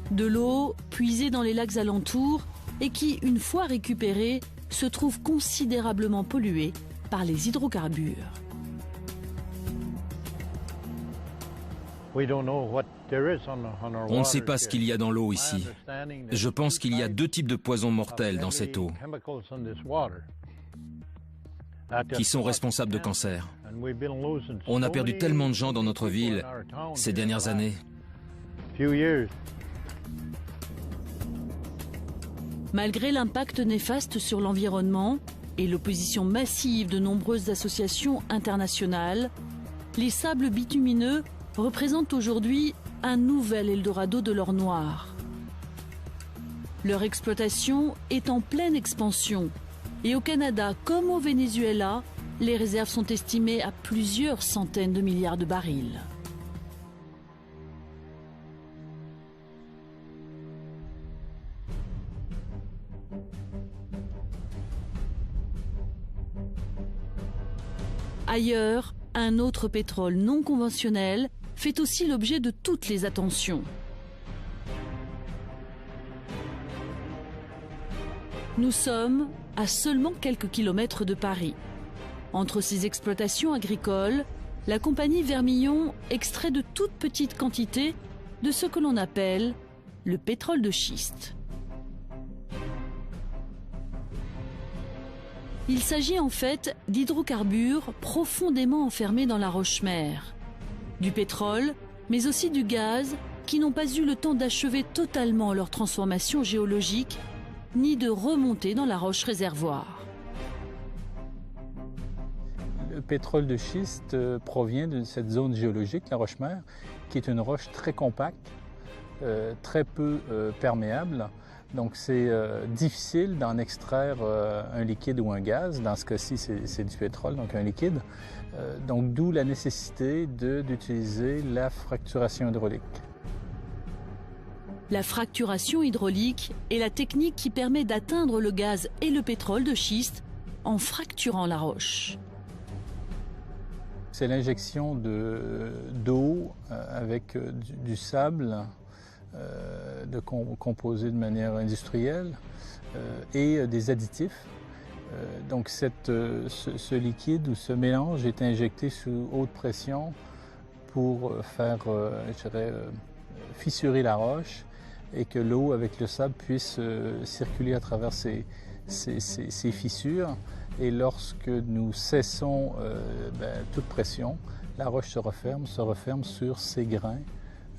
[SPEAKER 1] De l'eau puisée dans les lacs alentours et qui, une fois récupérée, se trouve considérablement polluée par les hydrocarbures.
[SPEAKER 12] On ne sait pas ce qu'il y a dans l'eau ici. Je pense qu'il y a deux types de poisons mortels dans cette eau. qui sont responsables de cancers. On a perdu tellement de gens dans notre ville ces dernières années.
[SPEAKER 1] Malgré l'impact néfaste sur l'environnement et l'opposition massive de nombreuses associations internationales, les sables bitumineux représentent aujourd'hui un nouvel Eldorado de l'or noir. Leur exploitation est en pleine expansion et au Canada comme au Venezuela, les réserves sont estimées à plusieurs centaines de milliards de barils. Ailleurs, un autre pétrole non conventionnel fait aussi l'objet de toutes les attentions. Nous sommes à seulement quelques kilomètres de Paris. Entre ces exploitations agricoles, la compagnie Vermillon extrait de toutes petites quantités de ce que l'on appelle le pétrole de schiste. Il s'agit en fait d'hydrocarbures profondément enfermés dans la roche-mère. Du pétrole, mais aussi du gaz, qui n'ont pas eu le temps d'achever totalement leur transformation géologique, ni de remonter dans la roche réservoir.
[SPEAKER 13] Le pétrole de schiste provient de cette zone géologique, la roche-mère, qui est une roche très compacte, très peu perméable. Donc c'est difficile d'en extraire un liquide ou un gaz. Dans ce cas-ci, c'est du pétrole, donc un liquide. Donc d'où la nécessité d'utiliser la fracturation hydraulique.
[SPEAKER 1] La fracturation hydraulique est la technique qui permet d'atteindre le gaz et le pétrole de schiste en fracturant la roche.
[SPEAKER 13] C'est l'injection d'eau avec du sable composé de manière industrielle et des additifs. Donc ce liquide ou ce mélange est injecté sous haute pression pour faire, fissurer la roche et que l'eau avec le sable puisse circuler à travers ces fissures. Et lorsque nous cessons toute pression, la roche se referme sur ces grains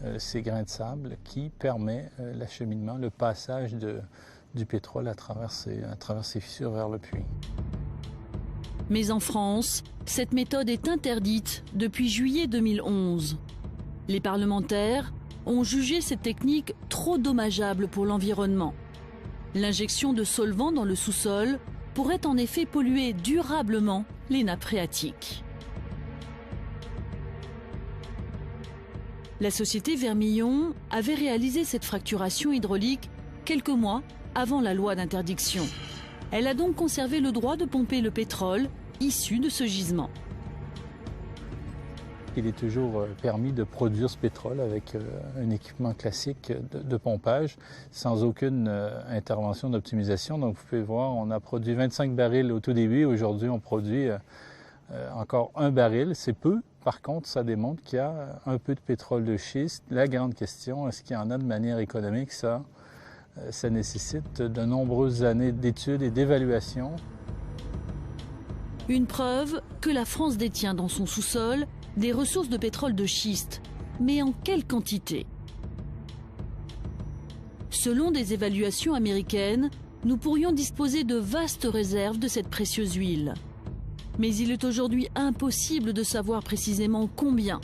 [SPEAKER 13] de sable qui permet l'acheminement, le passage du pétrole à travers ces fissures vers le puits.
[SPEAKER 1] Mais en France, cette méthode est interdite depuis juillet 2011. Les parlementaires ont jugé cette technique trop dommageable pour l'environnement. L'injection de solvants dans le sous-sol pourrait en effet polluer durablement les nappes phréatiques. La société Vermillon avait réalisé cette fracturation hydraulique quelques mois avant la loi d'interdiction. Elle a donc conservé le droit de pomper le pétrole issu de ce gisement.
[SPEAKER 13] Il est toujours permis de produire ce pétrole avec un équipement classique de pompage sans aucune intervention d'optimisation. Donc vous pouvez voir, on a produit 25 barils au tout début. Aujourd'hui, on produit encore 1 baril. C'est peu. Par contre, ça démontre qu'il y a un peu de pétrole de schiste. La grande question, est-ce qu'il y en a de manière économique? Ça nécessite de nombreuses années d'études et d'évaluation.
[SPEAKER 1] Une preuve que la France détient dans son sous-sol des ressources de pétrole de schiste. Mais en quelle quantité? Selon des évaluations américaines, nous pourrions disposer de vastes réserves de cette précieuse huile. Mais il est aujourd'hui impossible de savoir précisément combien,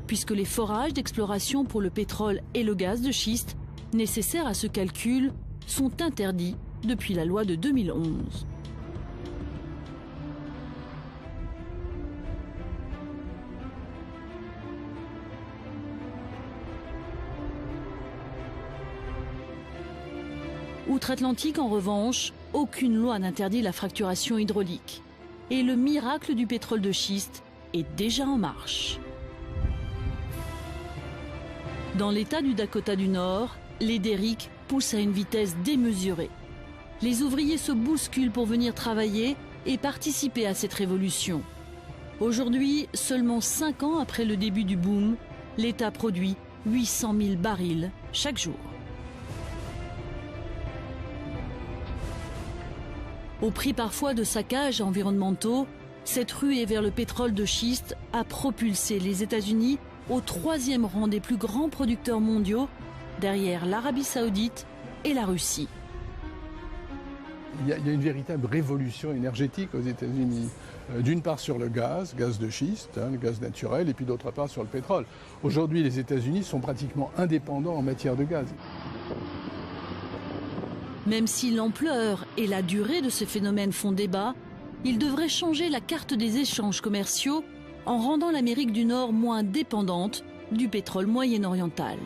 [SPEAKER 1] puisque les forages d'exploration pour le pétrole et le gaz de schiste nécessaires à ce calcul sont interdits depuis la loi de 2011. Outre-Atlantique, en revanche, aucune loi n'interdit la fracturation hydraulique. Et le miracle du pétrole de schiste est déjà en marche. Dans l'État du Dakota du Nord, les derricks poussent à une vitesse démesurée. Les ouvriers se bousculent pour venir travailler et participer à cette révolution. Aujourd'hui, seulement 5 ans après le début du boom, l'État produit 800 000 barils chaque jour. Au prix parfois de saccages environnementaux, cette ruée vers le pétrole de schiste a propulsé les États-Unis au 3e rang des plus grands producteurs mondiaux, derrière l'Arabie Saoudite et la Russie.
[SPEAKER 14] Il y a une véritable révolution énergétique aux États-Unis. D'une part sur le gaz de schiste, le gaz naturel, et puis d'autre part sur le pétrole. Aujourd'hui, les États-Unis sont pratiquement indépendants en matière de gaz.
[SPEAKER 1] Même si l'ampleur et la durée de ce phénomène font débat, il devrait changer la carte des échanges commerciaux en rendant l'Amérique du Nord moins dépendante du pétrole moyen-oriental.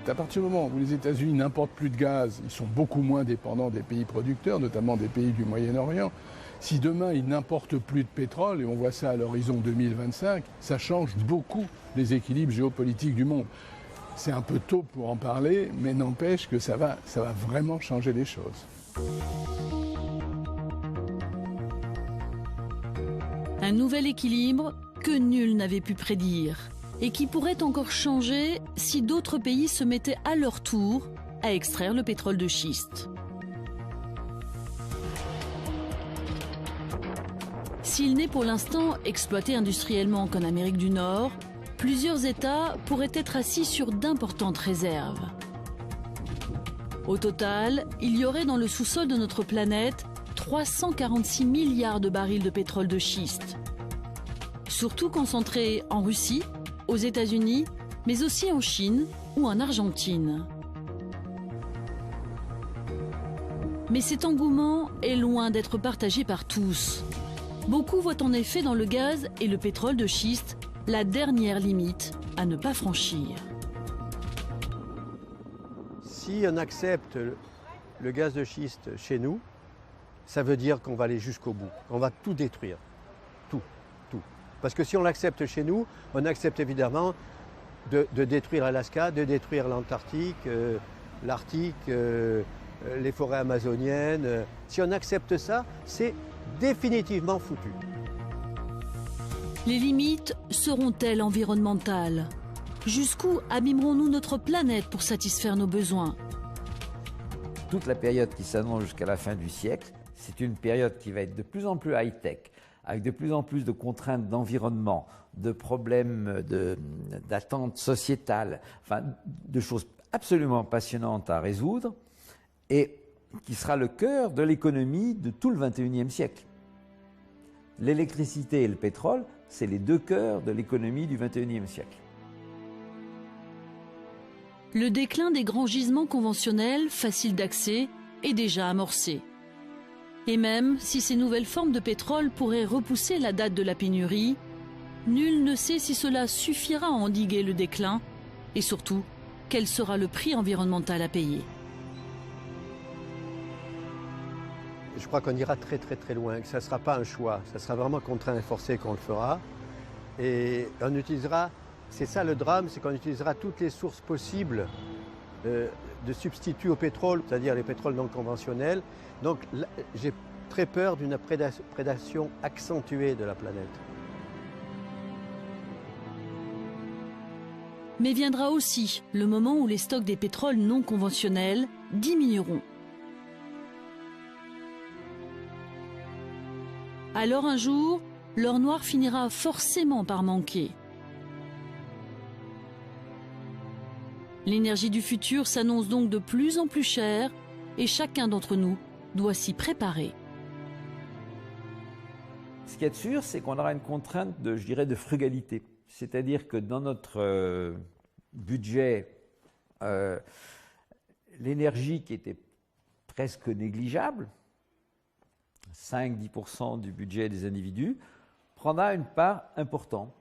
[SPEAKER 14] À partir du moment où les États-Unis n'importent plus de gaz, ils sont beaucoup moins dépendants des pays producteurs, notamment des pays du Moyen-Orient. Si demain ils n'importent plus de pétrole, et on voit ça à l'horizon 2025, ça change beaucoup les équilibres géopolitiques du monde. C'est un peu tôt pour en parler, mais n'empêche que ça va vraiment changer les choses.
[SPEAKER 1] Un nouvel équilibre que nul n'avait pu prédire et qui pourrait encore changer si d'autres pays se mettaient à leur tour à extraire le pétrole de schiste. S'il n'est pour l'instant exploité industriellement qu'en Amérique du Nord, plusieurs États pourraient être assis sur d'importantes réserves. Au total, il y aurait dans le sous-sol de notre planète 346 milliards de barils de pétrole de schiste. Surtout concentrés en Russie, aux États-Unis, mais aussi en Chine ou en Argentine. Mais cet engouement est loin d'être partagé par tous. Beaucoup voient en effet dans le gaz et le pétrole de schiste la dernière limite à ne pas franchir.
[SPEAKER 10] Si on accepte le gaz de schiste chez nous, ça veut dire qu'on va aller jusqu'au bout, qu'on va tout détruire, tout. Parce que si on l'accepte chez nous, on accepte évidemment de détruire Alaska, de détruire l'Antarctique, l'Arctique, les forêts amazoniennes. Si on accepte ça, c'est définitivement foutu.
[SPEAKER 1] Les limites seront-elles environnementales? Jusqu'où abîmerons-nous notre planète pour satisfaire nos besoins?
[SPEAKER 2] Toute la période qui s'annonce jusqu'à la fin du siècle, c'est une période qui va être de plus en plus high-tech, avec de plus en plus de contraintes d'environnement, de problèmes d'attentes sociétales, enfin de choses absolument passionnantes à résoudre, et qui sera le cœur de l'économie de tout le XXIe siècle. L'électricité et le pétrole, c'est les deux cœurs de l'économie du XXIe siècle.
[SPEAKER 1] Le déclin des grands gisements conventionnels, faciles d'accès, est déjà amorcé. Et même si ces nouvelles formes de pétrole pourraient repousser la date de la pénurie, nul ne sait si cela suffira à endiguer le déclin et surtout, quel sera le prix environnemental à payer.
[SPEAKER 10] Je crois qu'on ira très loin, que ça ne sera pas un choix, ça sera vraiment contraint et forcé qu'on le fera. Et on utilisera, c'est ça le drame, c'est qu'on utilisera toutes les sources possibles de substituts au pétrole, c'est-à-dire les pétroles non conventionnels. Donc j'ai très peur d'une prédation accentuée de la planète.
[SPEAKER 1] Mais viendra aussi le moment où les stocks des pétroles non conventionnels diminueront. Alors un jour, l'or noir finira forcément par manquer. L'énergie du futur s'annonce donc de plus en plus chère et chacun d'entre nous doit s'y préparer.
[SPEAKER 2] Ce qui est sûr, c'est qu'on aura une contrainte de, je dirais, de frugalité. C'est-à-dire que dans notre budget, l'énergie qui était presque négligeable, 5-10% du budget des individus, prendra une part importante.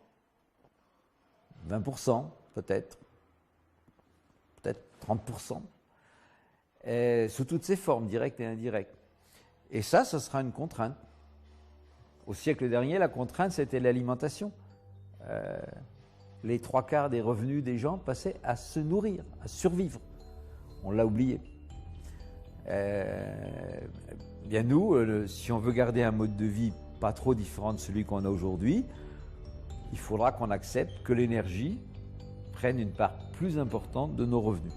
[SPEAKER 2] 20% peut-être 30%, sous toutes ses formes, directes et indirectes. Et ça sera une contrainte. Au siècle dernier, la contrainte, c'était l'alimentation. Les 3/4 des revenus des gens passaient à se nourrir, à survivre. On l'a oublié. Bien nous, si on veut garder un mode de vie pas trop différent de celui qu'on a aujourd'hui, il faudra qu'on accepte que l'énergie prenne une part plus importante de nos revenus.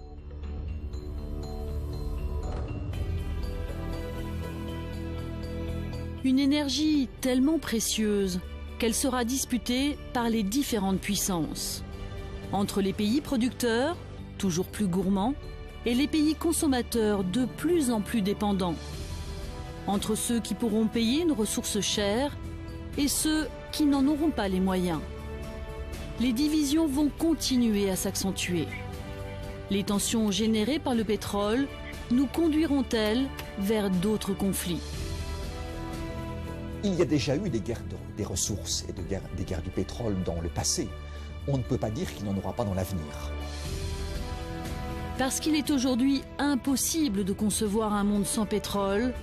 [SPEAKER 1] Une énergie tellement précieuse qu'elle sera disputée par les différentes puissances. Entre les pays producteurs, toujours plus gourmands, et les pays consommateurs de plus en plus dépendants. Entre ceux qui pourront payer une ressource chère et ceux qui n'en auront pas les moyens. Les divisions vont continuer à s'accentuer. Les tensions générées par le pétrole nous conduiront-elles vers d'autres conflits?
[SPEAKER 3] Il y a déjà eu des guerres des ressources et des guerres du pétrole dans le passé. On ne peut pas dire qu'il n'y en aura pas dans l'avenir.
[SPEAKER 1] Parce qu'il est aujourd'hui impossible de concevoir un monde sans pétrole,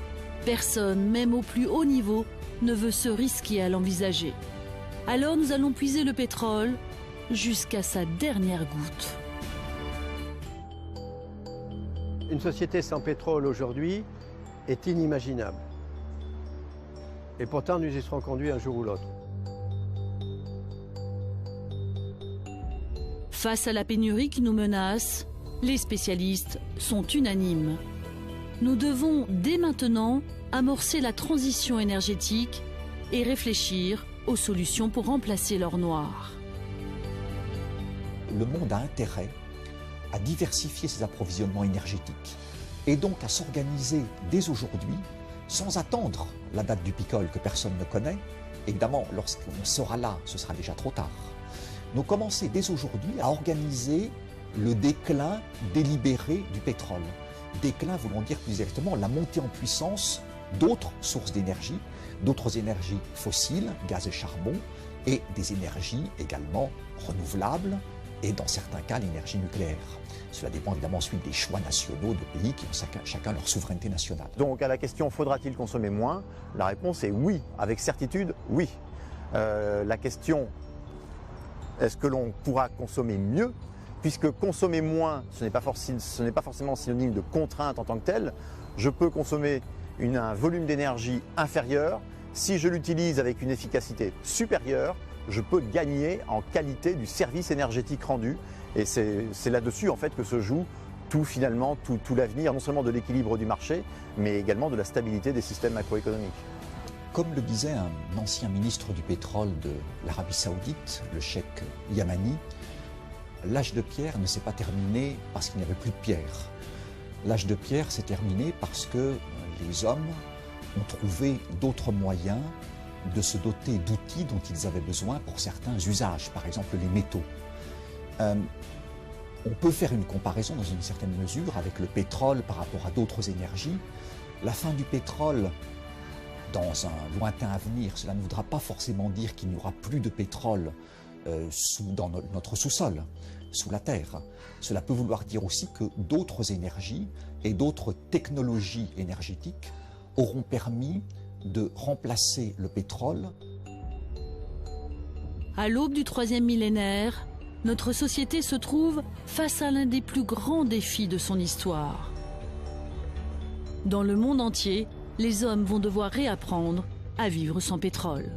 [SPEAKER 1] personne, même au plus haut niveau, ne veut se risquer à l'envisager. Alors nous allons puiser le pétrole jusqu'à sa dernière goutte.
[SPEAKER 10] Une société sans pétrole aujourd'hui est inimaginable. Et pourtant, nous y serons conduits un jour ou l'autre.
[SPEAKER 1] Face à la pénurie qui nous menace, les spécialistes sont unanimes. Nous devons dès maintenant amorcer la transition énergétique et réfléchir aux solutions pour remplacer l'or noir.
[SPEAKER 3] Le monde a intérêt à diversifier ses approvisionnements énergétiques et donc à s'organiser dès aujourd'hui, sans attendre la date du picole que personne ne connaît. Évidemment, lorsqu'on sera là, ce sera déjà trop tard. Nous commencer dès aujourd'hui à organiser le déclin délibéré du pétrole. Déclin voulant dire plus exactement la montée en puissance d'autres sources d'énergie, d'autres énergies fossiles, gaz et charbon, et des énergies également renouvelables, et dans certains cas l'énergie nucléaire. Cela dépend évidemment ensuite des choix nationaux de pays qui ont chacun leur souveraineté nationale.
[SPEAKER 6] Donc à la question faudra-t-il consommer moins, la réponse est oui, avec certitude oui. La question est-ce que l'on pourra consommer mieux, puisque consommer moins ce n'est pas forcément synonyme de contrainte en tant que telle. Je peux consommer un volume d'énergie inférieur, si je l'utilise avec une efficacité supérieure, je peux gagner en qualité du service énergétique rendu. Et c'est là-dessus en fait que se joue tout finalement, tout l'avenir, non seulement de l'équilibre du marché, mais également de la stabilité des systèmes macroéconomiques.
[SPEAKER 3] Comme le disait un ancien ministre du pétrole de l'Arabie Saoudite, le cheikh Yamani, l'âge de pierre ne s'est pas terminé parce qu'il n'y avait plus de pierre. L'âge de pierre s'est terminé parce que les hommes ont trouvé d'autres moyens de se doter d'outils dont ils avaient besoin pour certains usages, par exemple les métaux. On peut faire une comparaison dans une certaine mesure avec le pétrole par rapport à d'autres énergies. La fin du pétrole, dans un lointain avenir, cela ne voudra pas forcément dire qu'il n'y aura plus de pétrole dans notre sous-sol, sous la terre. Cela peut vouloir dire aussi que d'autres énergies et d'autres technologies énergétiques auront permis de remplacer le pétrole.
[SPEAKER 1] À l'aube du 3e millénaire, notre société se trouve face à l'un des plus grands défis de son histoire. Dans le monde entier, les hommes vont devoir réapprendre à vivre sans pétrole.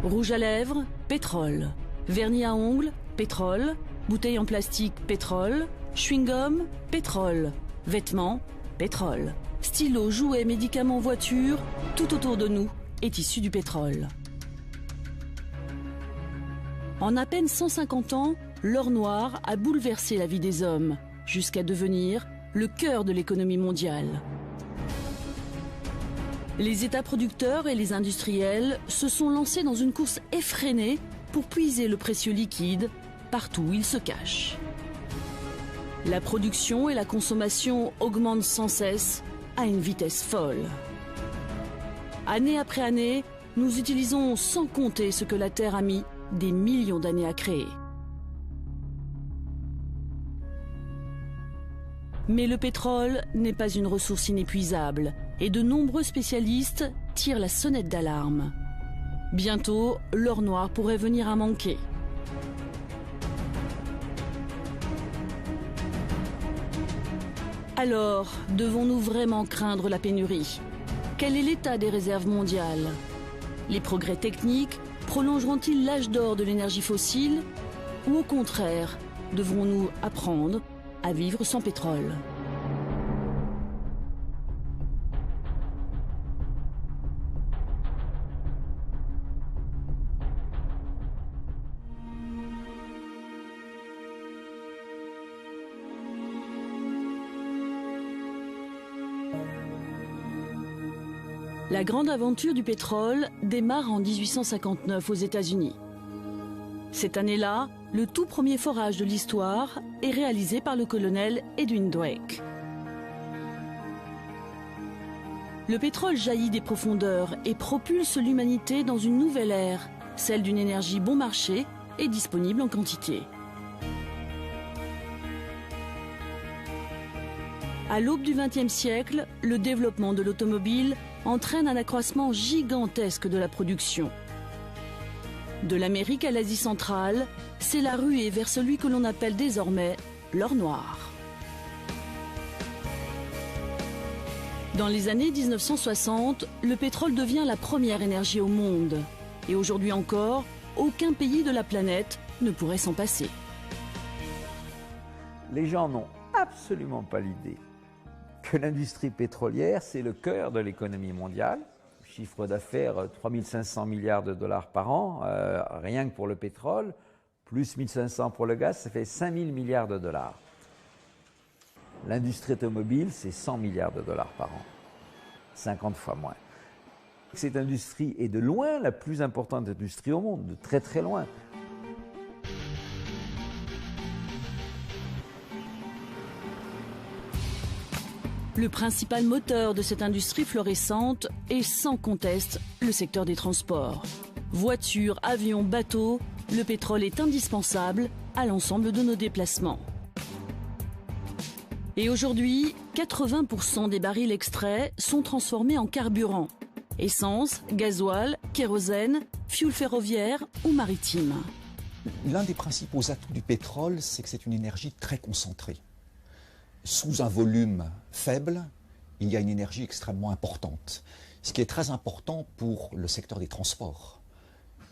[SPEAKER 1] Rouge à lèvres, pétrole. Vernis à ongles, pétrole. Bouteille en plastique, pétrole. Chewing-gum, pétrole. Vêtements, pétrole. Stylos, jouets, médicaments, voitures, tout autour de nous est issu du pétrole. En à peine 150 ans, l'or noir a bouleversé la vie des hommes. jusqu'à devenir le cœur de l'économie mondiale. Les États producteurs et les industriels se sont lancés dans une course effrénée pour puiser le précieux liquide partout où il se cache. La production et la consommation augmentent sans cesse à une vitesse folle. Année après année, nous utilisons sans compter ce que la Terre a mis des millions d'années à créer. Mais le pétrole n'est pas une ressource inépuisable et de nombreux spécialistes tirent la sonnette d'alarme. Bientôt, l'or noir pourrait venir à manquer. Alors, devons-nous vraiment craindre la pénurie? Quel est l'état des réserves mondiales? Les progrès techniques prolongeront-ils l'âge d'or de l'énergie fossile? Ou au contraire, devrons-nous apprendre à vivre sans pétrole? La grande aventure du pétrole démarre en 1859 aux États-Unis. Cette année-là, le tout premier forage de l'histoire est réalisé par le colonel Edwin Drake. Le pétrole jaillit des profondeurs et propulse l'humanité dans une nouvelle ère, celle d'une énergie bon marché et disponible en quantité. À l'aube du XXe siècle, le développement de l'automobile entraîne un accroissement gigantesque de la production. De l'Amérique à l'Asie centrale, c'est la ruée vers celui que l'on appelle désormais l'or noir. Dans les années 1960, le pétrole devient la première énergie au monde. Et aujourd'hui encore, aucun pays de la planète ne pourrait s'en passer.
[SPEAKER 2] Les gens n'ont absolument pas l'idée que l'industrie pétrolière, c'est le cœur de l'économie mondiale. Chiffre d'affaires 3500 milliards de dollars par an, rien que pour le pétrole, plus 1500 pour le gaz, ça fait 5000 milliards de dollars. L'industrie automobile, c'est 100 milliards de dollars par an, 50 fois moins. Cette industrie est de loin la plus importante industrie au monde, de très très loin.
[SPEAKER 1] Le principal moteur de cette industrie florissante est sans conteste le secteur des transports. Voitures, avions, bateaux, le pétrole est indispensable à l'ensemble de nos déplacements. Et aujourd'hui, 80% des barils extraits sont transformés en carburant. Essence, gasoil, kérosène, fioul ferroviaire ou maritime.
[SPEAKER 3] L'un des principaux atouts du pétrole, c'est que c'est une énergie très concentrée. Sous un volume faible, il y a une énergie extrêmement importante, ce qui est très important pour le secteur des transports.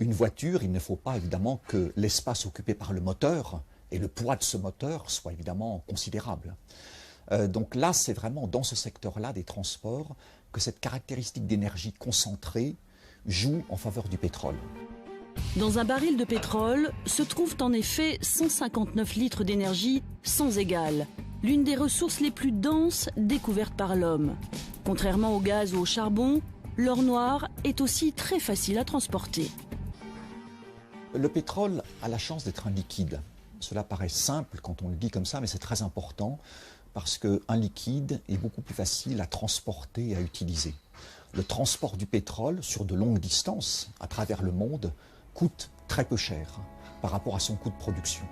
[SPEAKER 3] Une voiture, il ne faut pas évidemment que l'espace occupé par le moteur et le poids de ce moteur soit évidemment considérable. Donc là, c'est vraiment dans ce secteur-là des transports que cette caractéristique d'énergie concentrée joue en faveur du pétrole.
[SPEAKER 1] Dans un baril de pétrole se trouvent en effet 159 litres d'énergie sans égale, l'une des ressources les plus denses découvertes par l'homme. Contrairement au gaz ou au charbon, l'or noir est aussi très facile à transporter.
[SPEAKER 3] Le pétrole a la chance d'être un liquide. Cela paraît simple quand on le dit comme ça, mais c'est très important parce qu'un liquide est beaucoup plus facile à transporter et à utiliser. Le transport du pétrole sur de longues distances à travers le monde coûte très peu cher par rapport à son coût de production.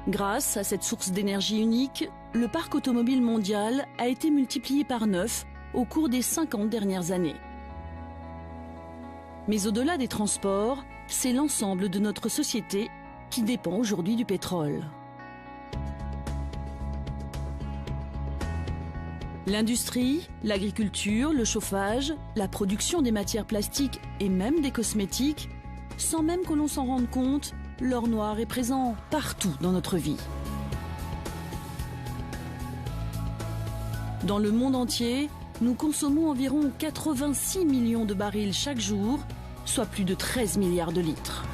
[SPEAKER 1] Grâce à cette source d'énergie unique, le parc automobile mondial a été multiplié par 9 au cours des 50 dernières années. Mais au-delà des transports, c'est l'ensemble de notre société qui dépend aujourd'hui du pétrole. L'industrie, l'agriculture, le chauffage, la production des matières plastiques et même des cosmétiques, sans même que l'on s'en rende compte, l'or noir est présent partout dans notre vie. Dans le monde entier, nous consommons environ 86 millions de barils chaque jour, soit plus de 13 milliards de litres.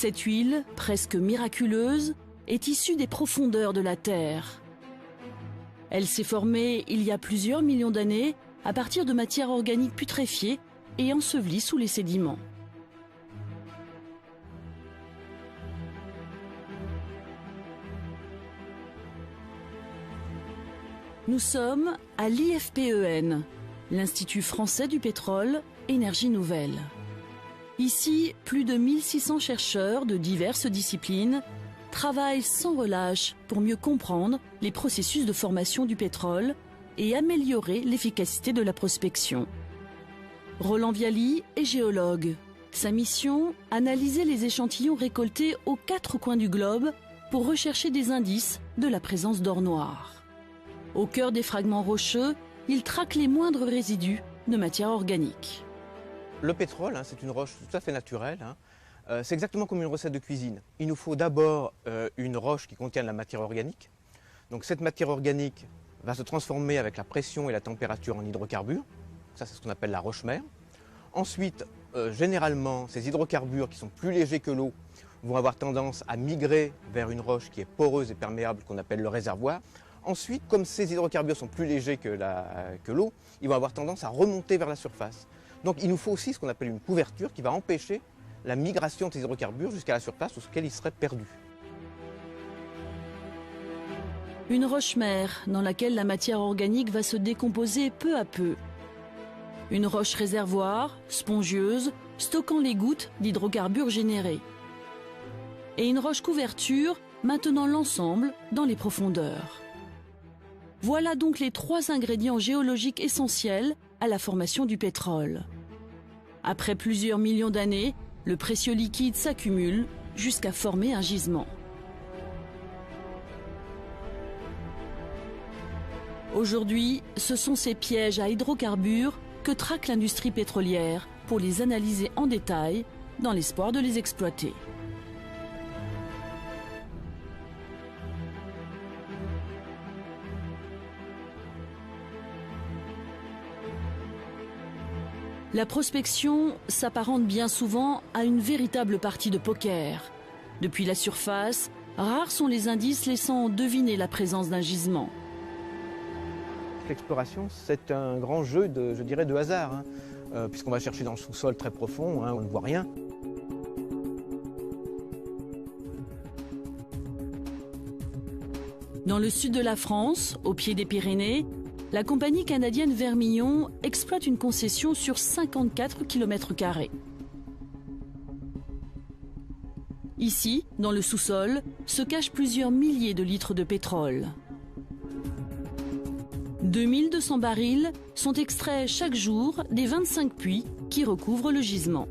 [SPEAKER 1] Cette huile, presque miraculeuse, est issue des profondeurs de la Terre. Elle s'est formée il y a plusieurs millions d'années à partir de matières organiques putréfiées et ensevelies sous les sédiments. Nous sommes à l'IFPEN, l'Institut français du pétrole, énergie nouvelle. Ici, plus de 1600 chercheurs de diverses disciplines travaillent sans relâche pour mieux comprendre les processus de formation du pétrole et améliorer l'efficacité de la prospection. Roland Viali est géologue. Sa mission, analyser les échantillons récoltés aux 4 coins du globe pour rechercher des indices de la présence d'or noir. Au cœur des fragments rocheux, il traque les moindres résidus de matière organique.
[SPEAKER 4] Le pétrole, c'est une roche tout à fait naturelle. C'est exactement comme une recette de cuisine. Il nous faut d'abord une roche qui contient de la matière organique. Donc cette matière organique va se transformer avec la pression et la température en hydrocarbures. Ça, c'est ce qu'on appelle la roche-mère. Ensuite, généralement, ces hydrocarbures qui sont plus légers que l'eau vont avoir tendance à migrer vers une roche qui est poreuse et perméable, qu'on appelle le réservoir. Ensuite, comme ces hydrocarbures sont plus légers que l'eau, ils vont avoir tendance à remonter vers la surface. Donc il nous faut aussi ce qu'on appelle une couverture qui va empêcher la migration de ces hydrocarbures jusqu'à la surface, auquel ils seraient perdus.
[SPEAKER 1] Une roche-mère dans laquelle la matière organique va se décomposer peu à peu. Une roche réservoir, spongieuse, stockant les gouttes d'hydrocarbures générés. Et une roche couverture maintenant l'ensemble dans les profondeurs. Voilà donc les 3 ingrédients géologiques essentiels à la formation du pétrole. Après plusieurs millions d'années, le précieux liquide s'accumule jusqu'à former un gisement. Aujourd'hui, ce sont ces pièges à hydrocarbures que traque l'industrie pétrolière pour les analyser en détail dans l'espoir de les exploiter. La prospection s'apparente bien souvent à une véritable partie de poker. Depuis la surface, rares sont les indices laissant deviner la présence d'un gisement.
[SPEAKER 4] L'exploration, c'est un grand jeu de hasard, puisqu'on va chercher dans le sous-sol très profond, on ne voit rien.
[SPEAKER 1] Dans le sud de la France, au pied des Pyrénées, la compagnie canadienne Vermillon exploite une concession sur 54 km². Ici, dans le sous-sol, se cachent plusieurs milliers de litres de pétrole. 2200 barils sont extraits chaque jour des 25 puits qui recouvrent le gisement.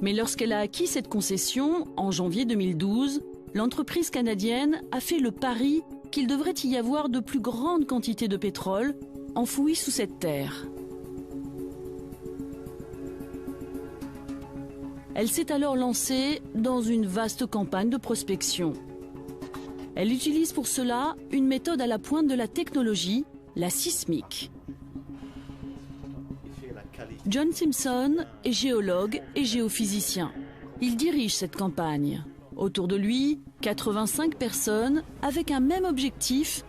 [SPEAKER 1] Mais lorsqu'elle a acquis cette concession, en janvier 2012, l'entreprise canadienne a fait le pari qu'il devrait y avoir de plus grandes quantités de pétrole enfouies sous cette terre. Elle s'est alors lancée dans une vaste campagne de prospection. Elle utilise pour cela une méthode à la pointe de la technologie, la sismique. John Simpson est géologue et géophysicien. Il dirige cette campagne. Autour de lui, 85 personnes avec un même objectif,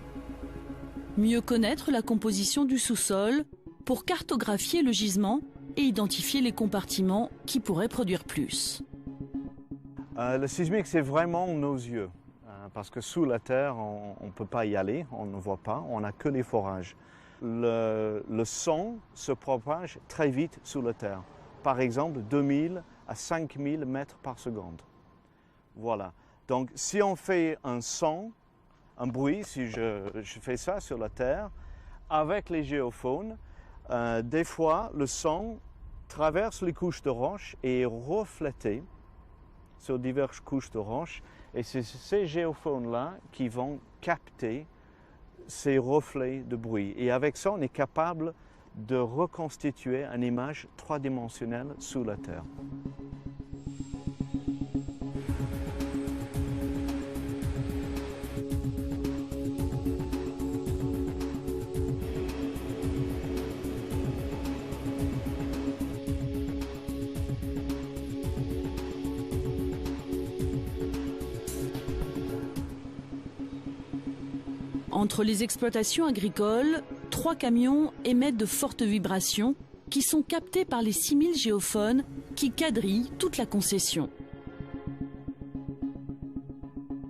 [SPEAKER 1] mieux connaître la composition du sous-sol pour cartographier le gisement et identifier les compartiments qui pourraient produire plus.
[SPEAKER 5] Le sismique, c'est vraiment nos yeux, parce que sous la terre, on ne peut pas y aller, on ne voit pas, on n'a que les forages. Le son se propage très vite sous la terre, par exemple 2000 à 5000 mètres par seconde. Voilà. Donc, si on fait un son, un bruit, si je fais ça sur la Terre, avec les géophones, des fois, le son traverse les couches de roche et est reflété sur diverses couches de roche. Et c'est ces géophones-là qui vont capter ces reflets de bruit. Et avec ça, on est capable de reconstituer une image 3-dimensionnelle sous la Terre.
[SPEAKER 1] Entre les exploitations agricoles, 3 camions émettent de fortes vibrations qui sont captées par les 6000 géophones qui quadrillent toute la concession.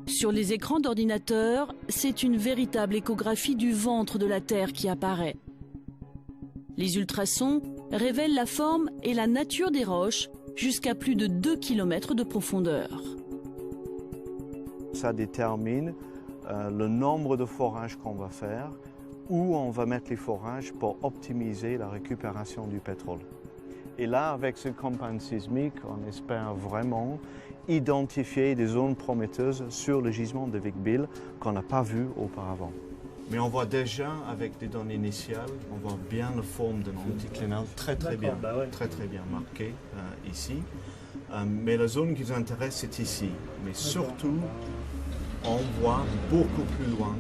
[SPEAKER 1] Sur les écrans d'ordinateur, c'est une véritable échographie du ventre de la Terre qui apparaît. Les ultrasons révèlent la forme et la nature des roches jusqu'à plus de 2 km de profondeur.
[SPEAKER 5] Ça détermine le nombre de forages qu'on va faire, où on va mettre les forages pour optimiser la récupération du pétrole. Et là, avec cette campagne sismique, on espère vraiment identifier des zones prometteuses sur le gisement de Vic-Bilh qu'on n'a pas vu auparavant. Mais on voit déjà, avec des données initiales, on voit bien la forme d'un anticlinal très bien marqué ici. Mais la zone qui nous intéresse, c'est ici. Mais surtout, on voit beaucoup plus loin.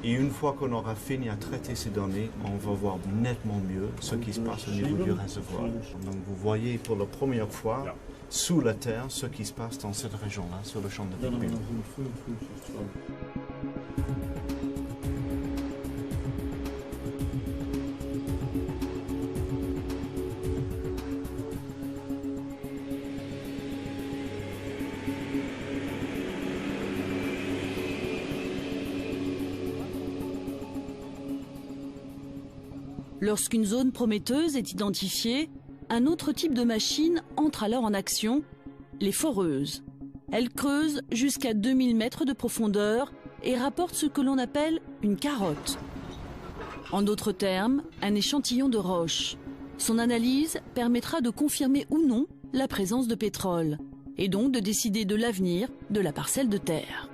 [SPEAKER 5] Et une fois qu'on aura fini à traiter ces données, on va voir nettement mieux ce qui se passe au niveau du réservoir. Donc vous voyez pour la première fois, sous la terre, ce qui se passe dans cette région-là, sur le champ de Vic-Bilh.
[SPEAKER 1] Lorsqu'une zone prometteuse est identifiée, un autre type de machine entre alors en action, les foreuses. Elles creusent jusqu'à 2000 mètres de profondeur et rapportent ce que l'on appelle une carotte. En d'autres termes, un échantillon de roche. Son analyse permettra de confirmer ou non la présence de pétrole, et donc de décider de l'avenir de la parcelle de terre.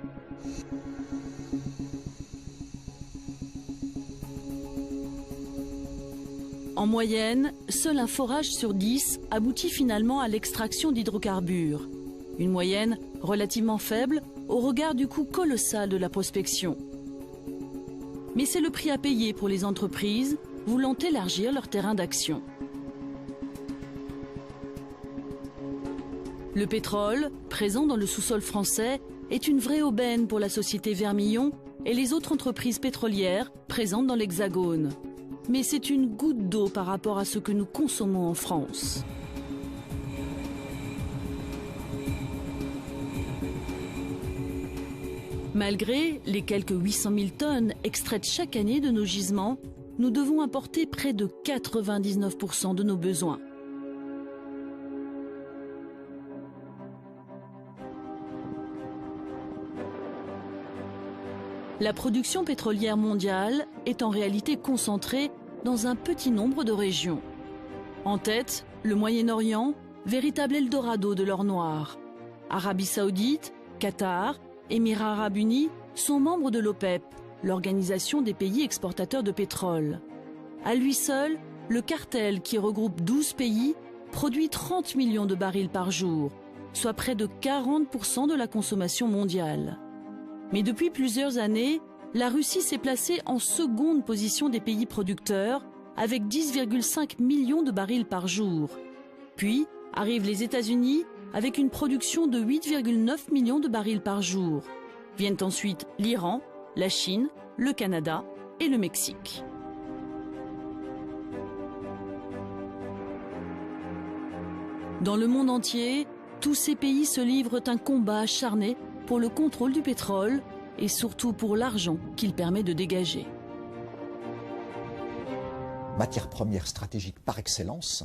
[SPEAKER 1] En moyenne, seul un forage sur 10 aboutit finalement à l'extraction d'hydrocarbures. Une moyenne relativement faible au regard du coût colossal de la prospection. Mais c'est le prix à payer pour les entreprises voulant élargir leur terrain d'action. Le pétrole, présent dans le sous-sol français, est une vraie aubaine pour la société Vermillon et les autres entreprises pétrolières présentes dans l'Hexagone. Mais c'est une goutte d'eau par rapport à ce que nous consommons en France. Malgré les quelques 800 000 tonnes extraites chaque année de nos gisements, nous devons importer près de 99% de nos besoins. La production pétrolière mondiale est en réalité concentrée dans un petit nombre de régions. En tête, le Moyen-Orient, véritable Eldorado de l'or noir. Arabie Saoudite, Qatar, Émirats Arabes Unis sont membres de l'OPEP, l'organisation des pays exportateurs de pétrole. À lui seul, le cartel qui regroupe 12 pays produit 30 millions de barils par jour, soit près de 40% de la consommation mondiale. Mais depuis plusieurs années, la Russie s'est placée en seconde position des pays producteurs avec 10,5 millions de barils par jour. Puis arrivent les États-Unis avec une production de 8,9 millions de barils par jour. Viennent ensuite l'Iran, la Chine, le Canada et le Mexique. Dans le monde entier, tous ces pays se livrent un combat acharné pour le contrôle du pétrole et surtout pour l'argent qu'il permet de dégager.
[SPEAKER 3] Matière première stratégique par excellence,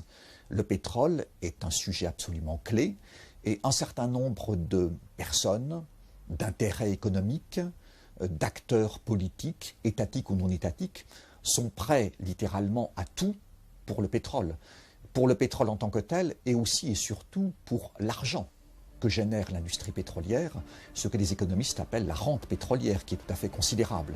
[SPEAKER 3] le pétrole est un sujet absolument clé et un certain nombre de personnes, d'intérêts économiques, d'acteurs politiques, étatiques ou non étatiques, sont prêts littéralement à tout pour le pétrole. Pour le pétrole en tant que tel et aussi et surtout pour l'argent que génère l'industrie pétrolière, ce que les économistes appellent la rente pétrolière, qui est tout à fait considérable.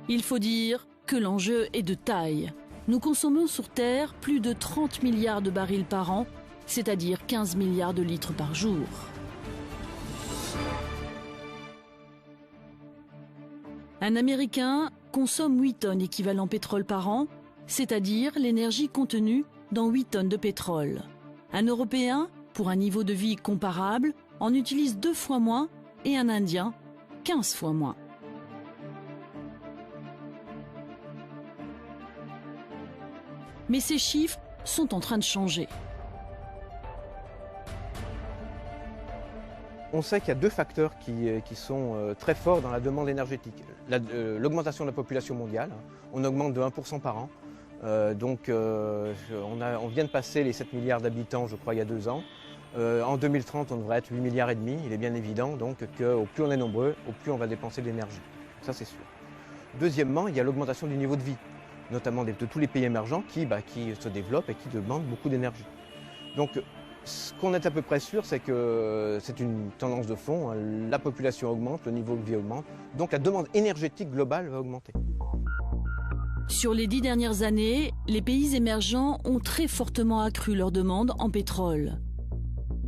[SPEAKER 1] Il faut dire que l'enjeu est de taille. Nous consommons sur Terre plus de 30 milliards de barils par an, c'est-à-dire 15 milliards de litres par jour. Un Américain consomme 8 tonnes équivalent pétrole par an, c'est-à-dire l'énergie contenue dans 8 tonnes de pétrole. Un Européen, pour un niveau de vie comparable, en utilise 2 fois moins et un Indien, 15 fois moins. Mais ces chiffres sont en train de changer.
[SPEAKER 4] On sait qu'il y a deux facteurs qui sont très forts dans la demande énergétique. L'augmentation de la population mondiale, on augmente de 1% par an. On vient de passer les 7 milliards d'habitants, je crois, il y a 2 ans. En 2030, on devrait être 8 milliards et demi. Il est bien évident donc qu'au plus on est nombreux, au plus on va dépenser de l'énergie. Ça, c'est sûr. Deuxièmement, il y a l'augmentation du niveau de vie, notamment de tous les pays émergents qui se développent et qui demandent beaucoup d'énergie. Donc, ce qu'on est à peu près sûr, c'est que c'est une tendance de fond. La population augmente, le niveau de vie augmente, donc la demande énergétique globale va augmenter.
[SPEAKER 1] Sur les 10 dernières années, les pays émergents ont très fortement accru leur demande en pétrole.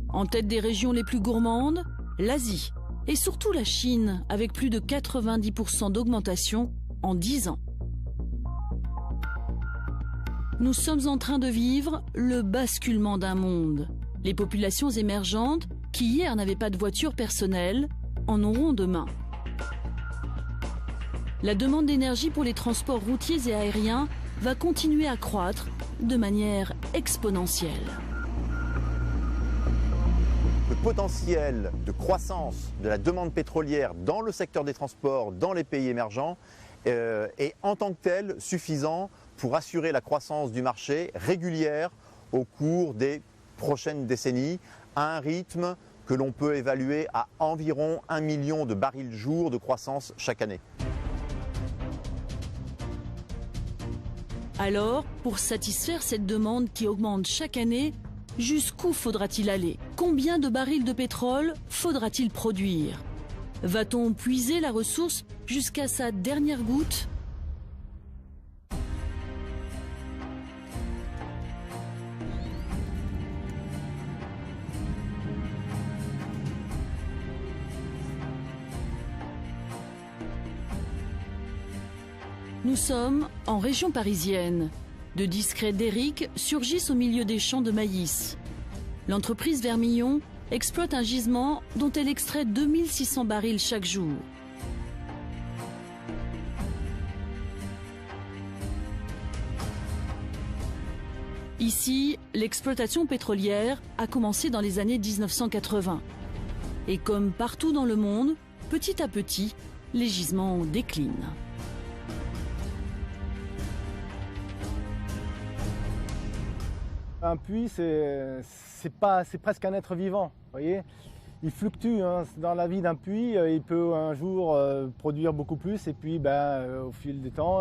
[SPEAKER 1] En tête des régions les plus gourmandes, l'Asie et surtout la Chine, avec plus de 90% d'augmentation en 10 ans. Nous sommes en train de vivre le basculement d'un monde. Les populations émergentes, qui hier n'avaient pas de voiture personnelle, en auront demain. La demande d'énergie pour les transports routiers et aériens va continuer à croître de manière exponentielle.
[SPEAKER 6] Le potentiel de croissance de la demande pétrolière dans le secteur des transports, dans les pays émergents, est en tant que tel suffisant pour assurer la croissance du marché régulière au cours des prochaines décennies, à un rythme que l'on peut évaluer à environ 1 million de barils jour de croissance chaque année.
[SPEAKER 1] Alors, pour satisfaire cette demande qui augmente chaque année, jusqu'où faudra-t-il aller? Combien de barils de pétrole faudra-t-il produire? Va-t-on puiser la ressource jusqu'à sa dernière goutte? Nous sommes en région parisienne. De discrets derricks surgissent au milieu des champs de maïs. L'entreprise Vermillon exploite un gisement dont elle extrait 2600 barils chaque jour. Ici, l'exploitation pétrolière a commencé dans les années 1980. Et comme partout dans le monde, petit à petit, les gisements déclinent.
[SPEAKER 7] Un puits, c'est presque un être vivant, voyez. Il fluctue hein. Dans la vie d'un puits, il peut un jour produire beaucoup plus et puis au fil des temps,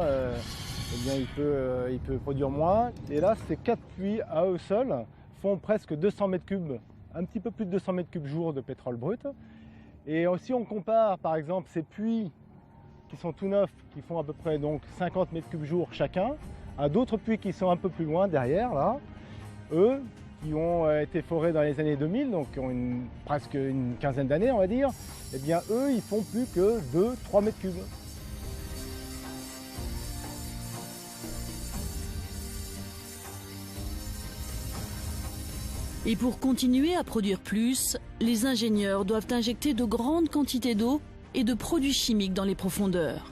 [SPEAKER 7] il peut produire moins. Et là, ces 4 puits à eux seuls font presque 200 mètres cubes, un petit peu plus de 200 mètres cubes jour de pétrole brut. Et si on compare par exemple ces puits qui sont tout neufs, qui font à peu près donc 50 mètres cubes jour chacun, à d'autres puits qui sont un peu plus loin derrière là, eux, qui ont été forés dans les années 2000, donc qui ont presque une quinzaine d'années, on va dire, eh bien eux, ils font plus que 2-3 mètres cubes.
[SPEAKER 1] Et pour continuer à produire plus, les ingénieurs doivent injecter de grandes quantités d'eau et de produits chimiques dans les profondeurs.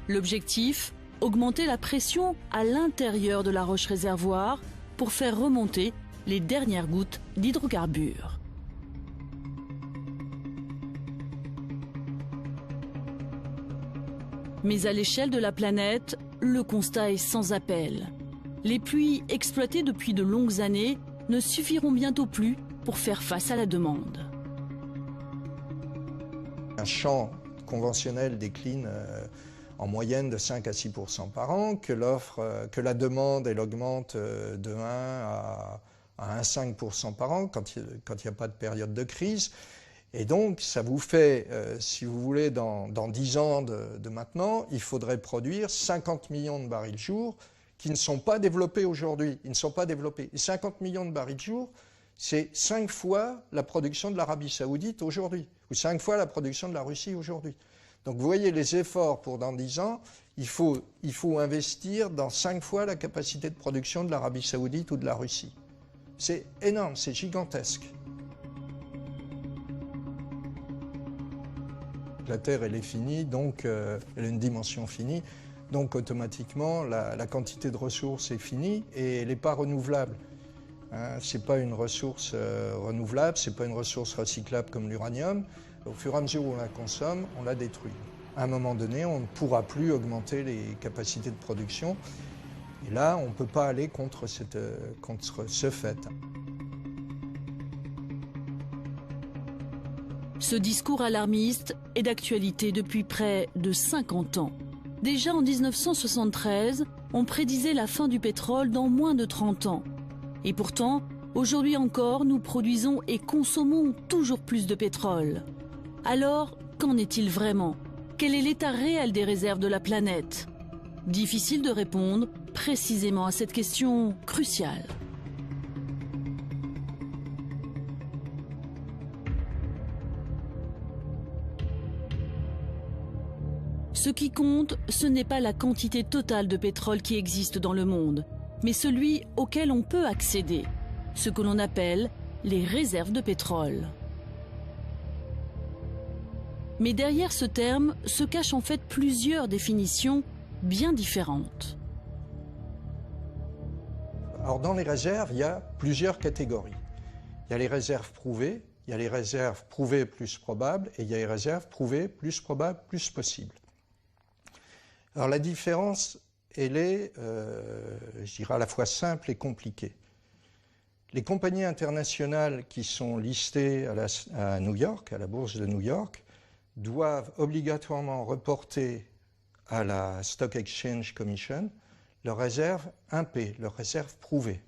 [SPEAKER 1] L'objectif, augmenter la pression à l'intérieur de la roche réservoir pour faire remonter les dernières gouttes d'hydrocarbures. Mais à l'échelle de la planète, le constat est sans appel. Les puits exploités depuis de longues années ne suffiront bientôt plus pour faire face à la demande.
[SPEAKER 8] Un champ conventionnel décline en moyenne de 5 à 6% par an, que la demande elle augmente de 1 à 1,5% par an quand il n'y a pas de période de crise. Et donc ça vous fait, si vous voulez, dans 10 ans de maintenant, il faudrait produire 50 millions de barils jour qui ne sont pas développés aujourd'hui. Ils ne sont pas développés. Et 50 millions de barils jour, c'est 5 fois la production de l'Arabie Saoudite aujourd'hui, ou 5 fois la production de la Russie aujourd'hui. Donc vous voyez les efforts pour dans 10 ans, il faut investir dans 5 fois la capacité de production de l'Arabie Saoudite ou de la Russie. C'est énorme, c'est gigantesque. La Terre, elle est finie, donc elle a une dimension finie. Donc automatiquement, la quantité de ressources est finie et elle n'est pas renouvelable. Hein, ce n'est pas une ressource renouvelable, ce n'est pas une ressource recyclable comme l'uranium. Au fur et à mesure où on la consomme, on la détruit. À un moment donné, on ne pourra plus augmenter les capacités de production. Et là, on ne peut pas aller contre ce fait.
[SPEAKER 1] Ce discours alarmiste est d'actualité depuis près de 50 ans. Déjà en 1973, on prédisait la fin du pétrole dans moins de 30 ans. Et pourtant, aujourd'hui encore, nous produisons et consommons toujours plus de pétrole. Alors, qu'en est-il vraiment? Quel est l'état réel des réserves de la planète? Difficile de répondre précisément à cette question cruciale. Ce qui compte, ce n'est pas la quantité totale de pétrole qui existe dans le monde, mais celui auquel on peut accéder, ce que l'on appelle les réserves de pétrole. Mais derrière ce terme se cachent en fait plusieurs définitions bien différentes.
[SPEAKER 8] Alors dans les réserves, il y a plusieurs catégories. Il y a les réserves prouvées, il y a les réserves prouvées plus probables, et il y a les réserves prouvées plus probables plus possibles. Alors la différence, elle est, je dirais, à la fois simple et compliquée. Les compagnies internationales qui sont listées à New York, à la bourse de New York, doivent obligatoirement reporter à la Stock Exchange Commission leurs réserves 1P, leurs réserves prouvées.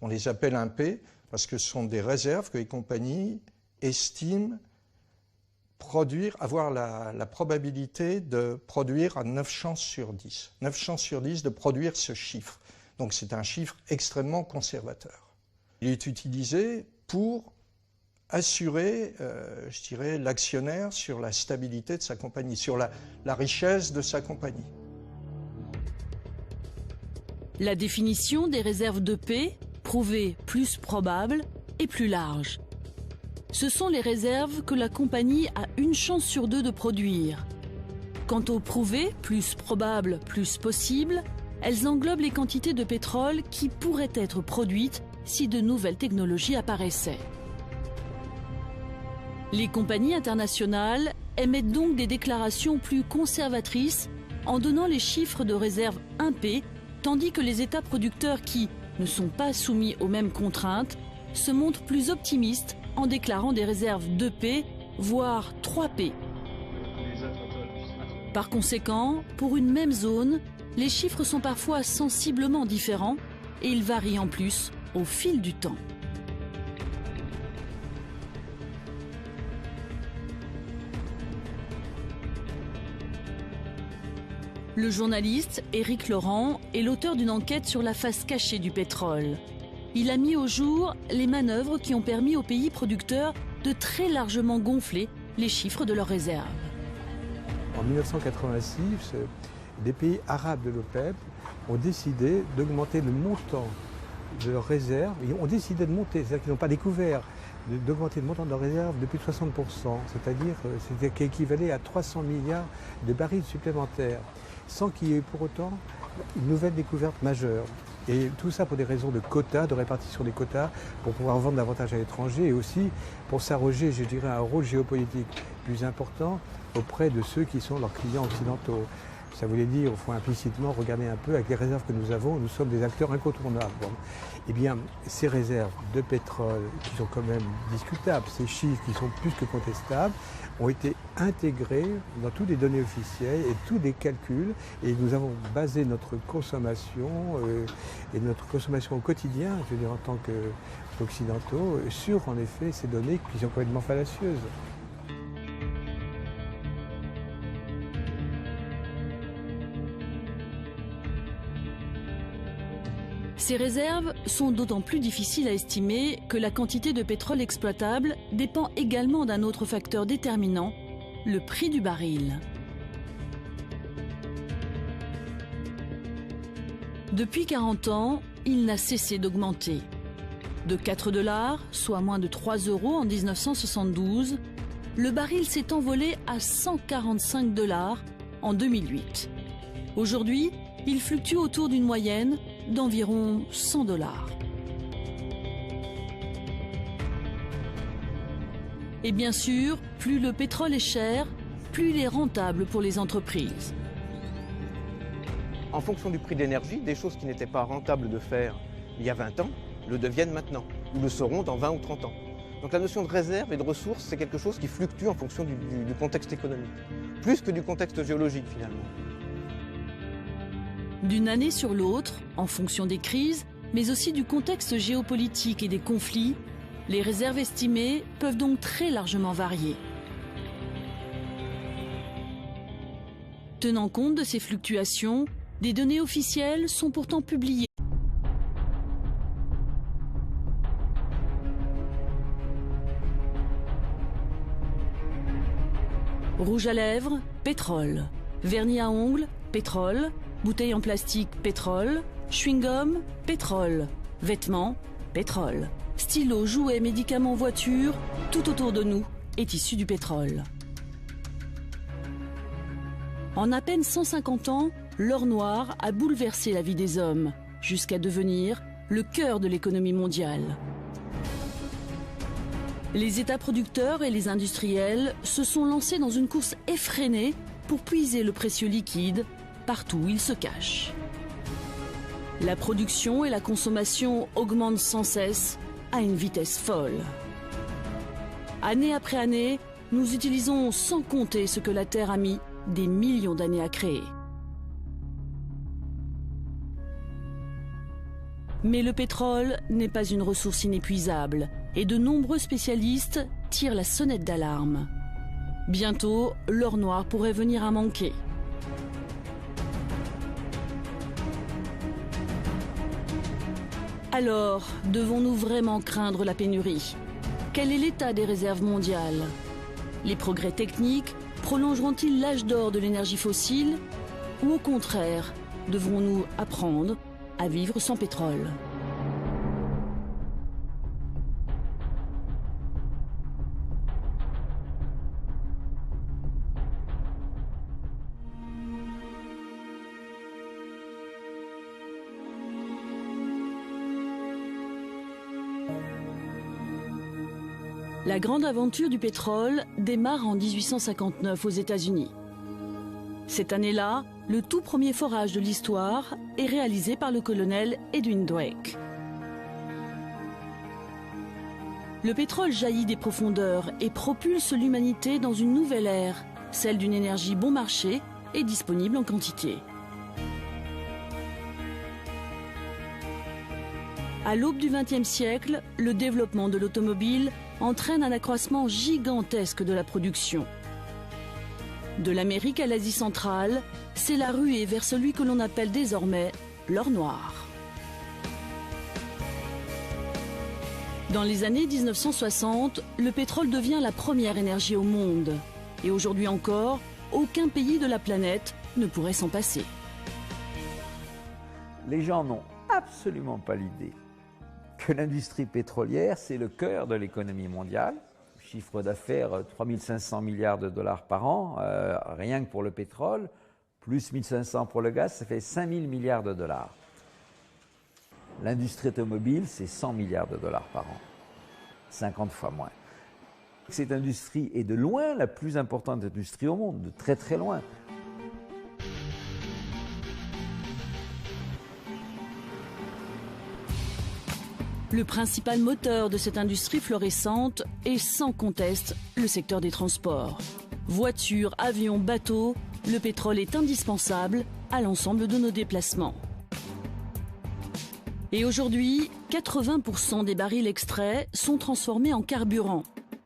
[SPEAKER 8] On les appelle 1P parce que ce sont des réserves que les compagnies estiment produire, avoir la probabilité de produire à 9 chances sur 10. 9 chances sur 10 de produire ce chiffre. Donc c'est un chiffre extrêmement conservateur. Il est utilisé pour assurer, je dirais, l'actionnaire sur la stabilité de sa compagnie, sur la richesse de sa compagnie.
[SPEAKER 1] La définition des réserves de P, prouvées plus probables, est plus large. Ce sont les réserves que la compagnie a une chance sur 2 de produire. Quant aux prouvées, plus probables, plus possibles, elles englobent les quantités de pétrole qui pourraient être produites si de nouvelles technologies apparaissaient. Les compagnies internationales émettent donc des déclarations plus conservatrices en donnant les chiffres de réserve 1P, tandis que les États producteurs qui ne sont pas soumis aux mêmes contraintes se montrent plus optimistes en déclarant des réserves 2P, voire 3P. Par conséquent, pour une même zone, les chiffres sont parfois sensiblement différents et ils varient en plus au fil du temps. Le journaliste Éric Laurent est l'auteur d'une enquête sur la face cachée du pétrole. Il a mis au jour les manœuvres qui ont permis aux pays producteurs de très largement gonfler les chiffres de leurs réserves.
[SPEAKER 9] En 1986, des pays arabes de l'OPEP ont décidé d'augmenter le montant de leurs réserves. Ils ont décidé de monter, c'est-à-dire qu'ils n'ont pas découvert, d'augmenter le montant de leurs réserves de plus de 60%, c'est-à-dire c'était qui équivalait à 300 milliards de barils supplémentaires, sans qu'il y ait pour autant une nouvelle découverte majeure. Et tout ça pour des raisons de quotas, de répartition des quotas, pour pouvoir vendre davantage à l'étranger et aussi pour s'arroger, je dirais, un rôle géopolitique plus important auprès de ceux qui sont leurs clients occidentaux. Ça voulait dire, au fond, implicitement, regardez un peu, avec les réserves que nous avons, nous sommes des acteurs incontournables. Bon. Eh bien, ces réserves de pétrole, qui sont quand même discutables, ces chiffres qui sont plus que contestables, ont été intégrés dans toutes les données officielles et tous les calculs. Et nous avons basé notre consommation et notre consommation au quotidien, je veux dire en tant qu'occidentaux, sur en effet ces données qui sont complètement fallacieuses.
[SPEAKER 1] Ces réserves sont d'autant plus difficiles à estimer que la quantité de pétrole exploitable dépend également d'un autre facteur déterminant, le prix du baril. Depuis 40 ans, il n'a cessé d'augmenter. De 4 $, soit moins de 3 € en 1972, le baril s'est envolé à 145 $ en 2008. Aujourd'hui, il fluctue autour d'une moyenne d'environ 100 $. Et bien sûr, plus le pétrole est cher, plus il est rentable pour les entreprises.
[SPEAKER 4] En fonction du prix de l'énergie, des choses qui n'étaient pas rentables de faire il y a 20 ans le deviennent maintenant, ou le seront dans 20 ou 30 ans. Donc la notion de réserve et de ressources, c'est quelque chose qui fluctue en fonction du contexte économique, plus que du contexte géologique finalement.
[SPEAKER 1] D'une année sur l'autre, en fonction des crises, mais aussi du contexte géopolitique et des conflits, les réserves estimées peuvent donc très largement varier. Tenant compte de ces fluctuations, des données officielles sont pourtant publiées. Rouge à lèvres, pétrole. Vernis à ongles, pétrole. Bouteilles en plastique, pétrole. Chewing-gum, pétrole. Vêtements, pétrole. Stylos, jouets, médicaments, voitures, tout autour de nous est issu du pétrole. En à peine 150 ans, l'or noir a bouleversé la vie des hommes, jusqu'à devenir le cœur de l'économie mondiale. Les États producteurs et les industriels se sont lancés dans une course effrénée pour puiser le précieux liquide partout où il se cache. La production et la consommation augmentent sans cesse à une vitesse folle. Année après année, nous utilisons sans compter ce que la Terre a mis des millions d'années à créer. Mais le pétrole n'est pas une ressource inépuisable et de nombreux spécialistes tirent la sonnette d'alarme. Bientôt, l'or noir pourrait venir à manquer. Alors, devons-nous vraiment craindre la pénurie? Quel est l'état des réserves mondiales? Les progrès techniques prolongeront-ils l'âge d'or de l'énergie fossile? Ou au contraire, devrons-nous apprendre à vivre sans pétrole? La grande aventure du pétrole démarre en 1859 aux États-Unis. Cette année-là, le tout premier forage de l'histoire est réalisé par le colonel Edwin Drake. Le pétrole jaillit des profondeurs et propulse l'humanité dans une nouvelle ère, celle d'une énergie bon marché et disponible en quantité. À l'aube du XXe siècle, le développement de l'automobile entraîne un accroissement gigantesque de la production. De l'Amérique à l'Asie centrale, c'est la ruée vers celui que l'on appelle désormais l'or noir. Dans les années 1960, le pétrole devient la première énergie au monde. Et aujourd'hui encore, aucun pays de la planète ne pourrait s'en passer.
[SPEAKER 2] Les gens n'ont absolument pas l'idée que l'industrie pétrolière, c'est le cœur de l'économie mondiale. Chiffre d'affaires 3500 milliards de dollars par an, rien que pour le pétrole, plus 1500 pour le gaz, ça fait 5000 milliards de dollars. L'industrie automobile, c'est 100 milliards de dollars par an, 50 fois moins. Cette industrie est de loin la plus importante industrie au monde, de très très loin.
[SPEAKER 1] Le principal moteur de cette industrie florissante est sans conteste le secteur des transports. Voitures, avions, bateaux, le pétrole est indispensable à l'ensemble de nos déplacements. Et aujourd'hui, 80% des barils extraits sont transformés en carburant.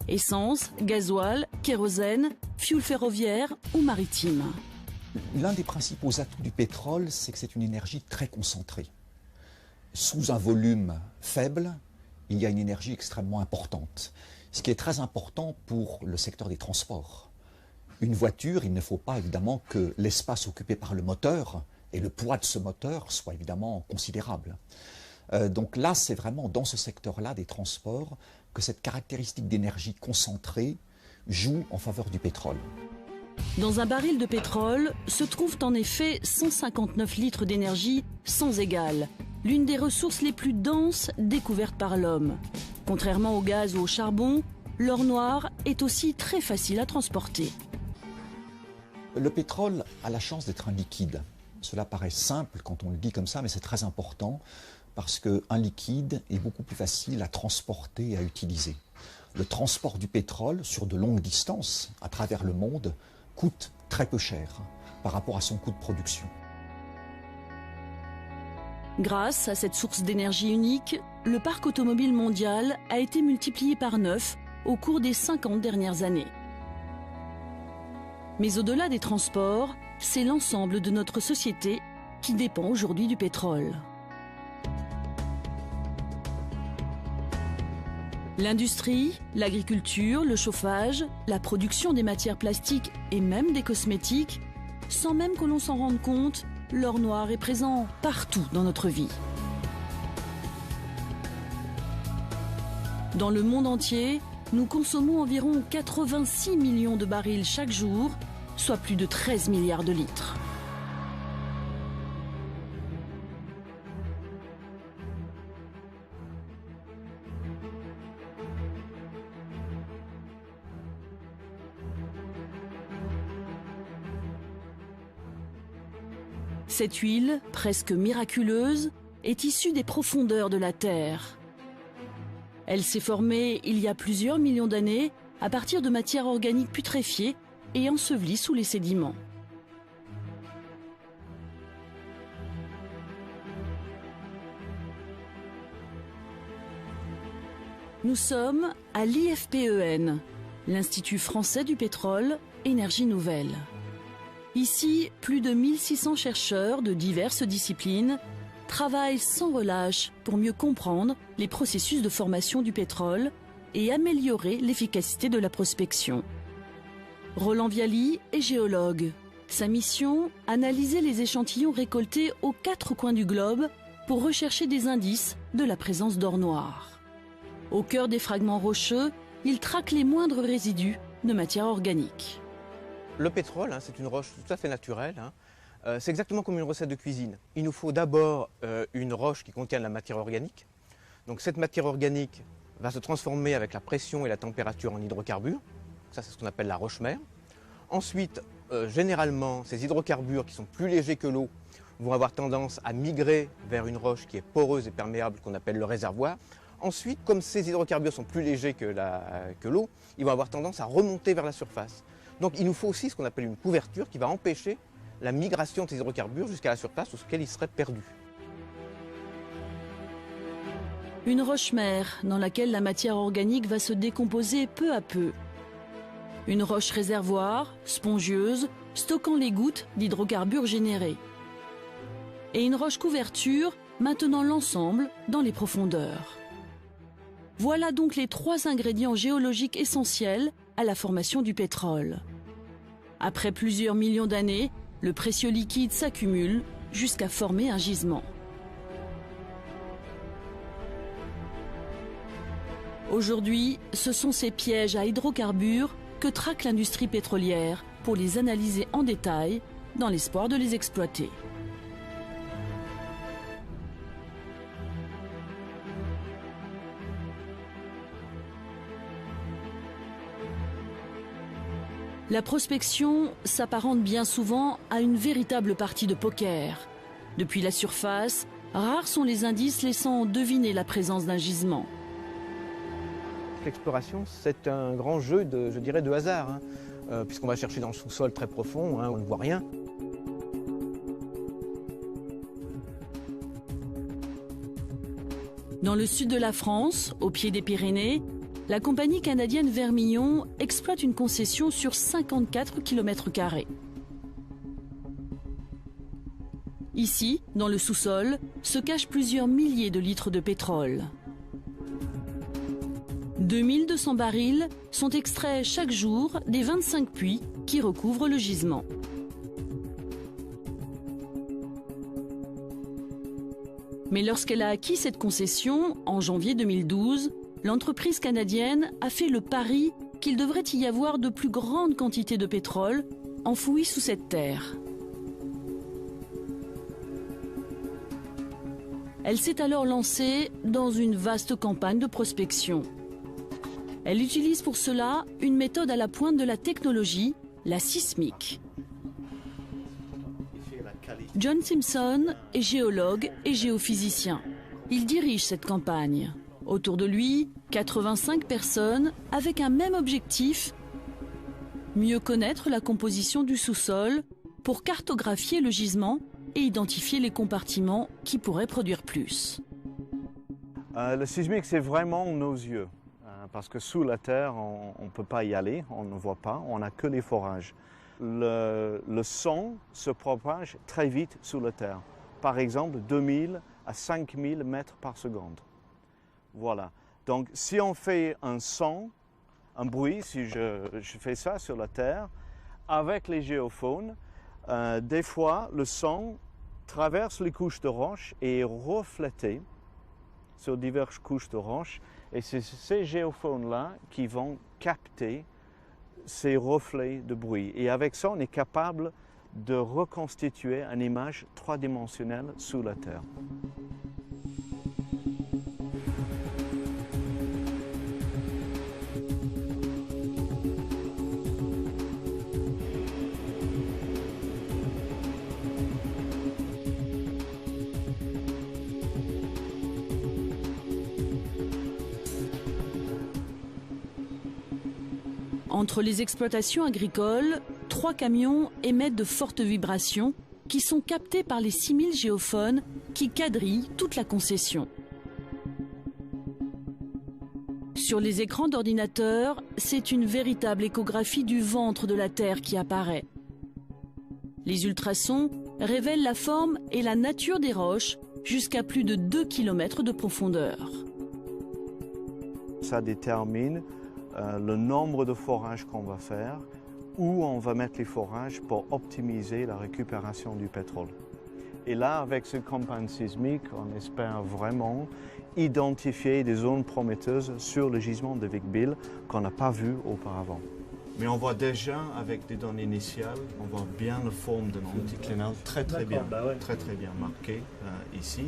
[SPEAKER 1] Essence, gasoil, kérosène, fioul ferroviaire ou maritime.
[SPEAKER 3] L'un des principaux atouts du pétrole, c'est que c'est une énergie très concentrée. Sous un volume faible, il y a une énergie extrêmement importante, ce qui est très important pour le secteur des transports. Une voiture, il ne faut pas évidemment que l'espace occupé par le moteur et le poids de ce moteur soit évidemment considérable. Donc là, c'est vraiment dans ce secteur-là des transports que cette caractéristique d'énergie concentrée joue en faveur du pétrole.
[SPEAKER 1] Dans un baril de pétrole se trouvent en effet 159 litres d'énergie sans égale, l'une des ressources les plus denses découvertes par l'homme. Contrairement au gaz ou au charbon, l'or noir est aussi très facile à transporter.
[SPEAKER 3] Le pétrole a la chance d'être un liquide. Cela paraît simple quand on le dit comme ça, mais c'est très important parce qu'un liquide est beaucoup plus facile à transporter et à utiliser. Le transport du pétrole sur de longues distances à travers le monde coûte très peu cher par rapport à son coût de production.
[SPEAKER 1] Grâce à cette source d'énergie unique, le parc automobile mondial a été multiplié par 9 au cours des 50 dernières années. Mais au-delà des transports, c'est l'ensemble de notre société qui dépend aujourd'hui du pétrole. L'industrie, l'agriculture, le chauffage, la production des matières plastiques et même des cosmétiques, sans même que l'on s'en rende compte, l'or noir est présent partout dans notre vie. Dans le monde entier, nous consommons environ 86 millions de barils chaque jour, soit plus de 13 milliards de litres. Cette huile, presque miraculeuse, est issue des profondeurs de la Terre. Elle s'est formée il y a plusieurs millions d'années à partir de matières organiques putréfiées et ensevelies sous les sédiments. Nous sommes à l'IFPEN, l'Institut français du pétrole, énergie nouvelle. Ici, plus de 1600 chercheurs de diverses disciplines travaillent sans relâche pour mieux comprendre les processus de formation du pétrole et améliorer l'efficacité de la prospection. Roland Viali est géologue. Sa mission, analyser les échantillons récoltés aux 4 coins du globe pour rechercher des indices de la présence d'or noir. Au cœur des fragments rocheux, il traque les moindres résidus de matière organique.
[SPEAKER 4] Le pétrole, c'est une roche tout à fait naturelle. C'est exactement comme une recette de cuisine. Il nous faut d'abord une roche qui contient de la matière organique. Donc cette matière organique va se transformer avec la pression et la température en hydrocarbures. Ça, c'est ce qu'on appelle la roche-mère. Ensuite, généralement, ces hydrocarbures qui sont plus légers que l'eau vont avoir tendance à migrer vers une roche qui est poreuse et perméable qu'on appelle le réservoir. Ensuite, comme ces hydrocarbures sont plus légers que l'eau, ils vont avoir tendance à remonter vers la surface. Donc il nous faut aussi ce qu'on appelle une couverture qui va empêcher la migration de ces hydrocarbures jusqu'à la surface auquel ils seraient perdus.
[SPEAKER 1] Une roche-mère dans laquelle la matière organique va se décomposer peu à peu. Une roche réservoir, spongieuse, stockant les gouttes d'hydrocarbures générés. Et une roche couverture maintenant l'ensemble dans les profondeurs. Voilà donc les 3 ingrédients géologiques essentiels à la formation du pétrole. Après plusieurs millions d'années, le précieux liquide s'accumule jusqu'à former un gisement. Aujourd'hui, ce sont ces pièges à hydrocarbures que traque l'industrie pétrolière pour les analyser en détail dans l'espoir de les exploiter. La prospection s'apparente bien souvent à une véritable partie de poker. Depuis la surface, rares sont les indices laissant deviner la présence d'un gisement.
[SPEAKER 4] L'exploration, c'est un grand jeu de hasard, puisqu'on va chercher dans le sous-sol très profond, on ne voit rien.
[SPEAKER 1] Dans le sud de la France, au pied des Pyrénées, la compagnie canadienne Vermillon exploite une concession sur 54 km². Ici, dans le sous-sol, se cachent plusieurs milliers de litres de pétrole. 2200 barils sont extraits chaque jour des 25 puits qui recouvrent le gisement. Mais lorsqu'elle a acquis cette concession, en janvier 2012, l'entreprise canadienne a fait le pari qu'il devrait y avoir de plus grandes quantités de pétrole enfouies sous cette terre. Elle s'est alors lancée dans une vaste campagne de prospection. Elle utilise pour cela une méthode à la pointe de la technologie, la sismique. John Simpson est géologue et géophysicien. Il dirige cette campagne. Autour de lui, 85 personnes avec un même objectif, mieux connaître la composition du sous-sol pour cartographier le gisement et identifier les compartiments qui pourraient produire plus.
[SPEAKER 5] Le sismique, c'est vraiment nos yeux, parce que sous la terre, on ne peut pas y aller, on ne voit pas, on n'a que les forages. Le son se propage très vite sous la terre, par exemple 2000 à 5000 mètres par seconde. Voilà. Donc si on fait un son, un bruit, si je fais ça sur la terre, avec les géophones, des fois le son traverse les couches de roche et est reflété sur diverses couches de roche. Et c'est ces géophones-là qui vont capter ces reflets de bruit. Et avec ça, on est capable de reconstituer une image trois-dimensionnelle sous la terre.
[SPEAKER 1] Entre les exploitations agricoles, 3 camions émettent de fortes vibrations qui sont captées par les 6000 géophones qui quadrillent toute la concession. Sur les écrans d'ordinateur, c'est une véritable échographie du ventre de la Terre qui apparaît. Les ultrasons révèlent la forme et la nature des roches jusqu'à plus de 2 km de profondeur.
[SPEAKER 5] Ça détermine le nombre de forages qu'on va faire, où on va mettre les forages pour optimiser la récupération du pétrole. Et là, avec cette campagne sismique, on espère vraiment identifier des zones prometteuses sur le gisement de Vic-Bilh qu'on n'a pas vu auparavant. Mais on voit déjà, avec des données initiales, on voit bien la forme d'un anticlinal très bien marqué ici.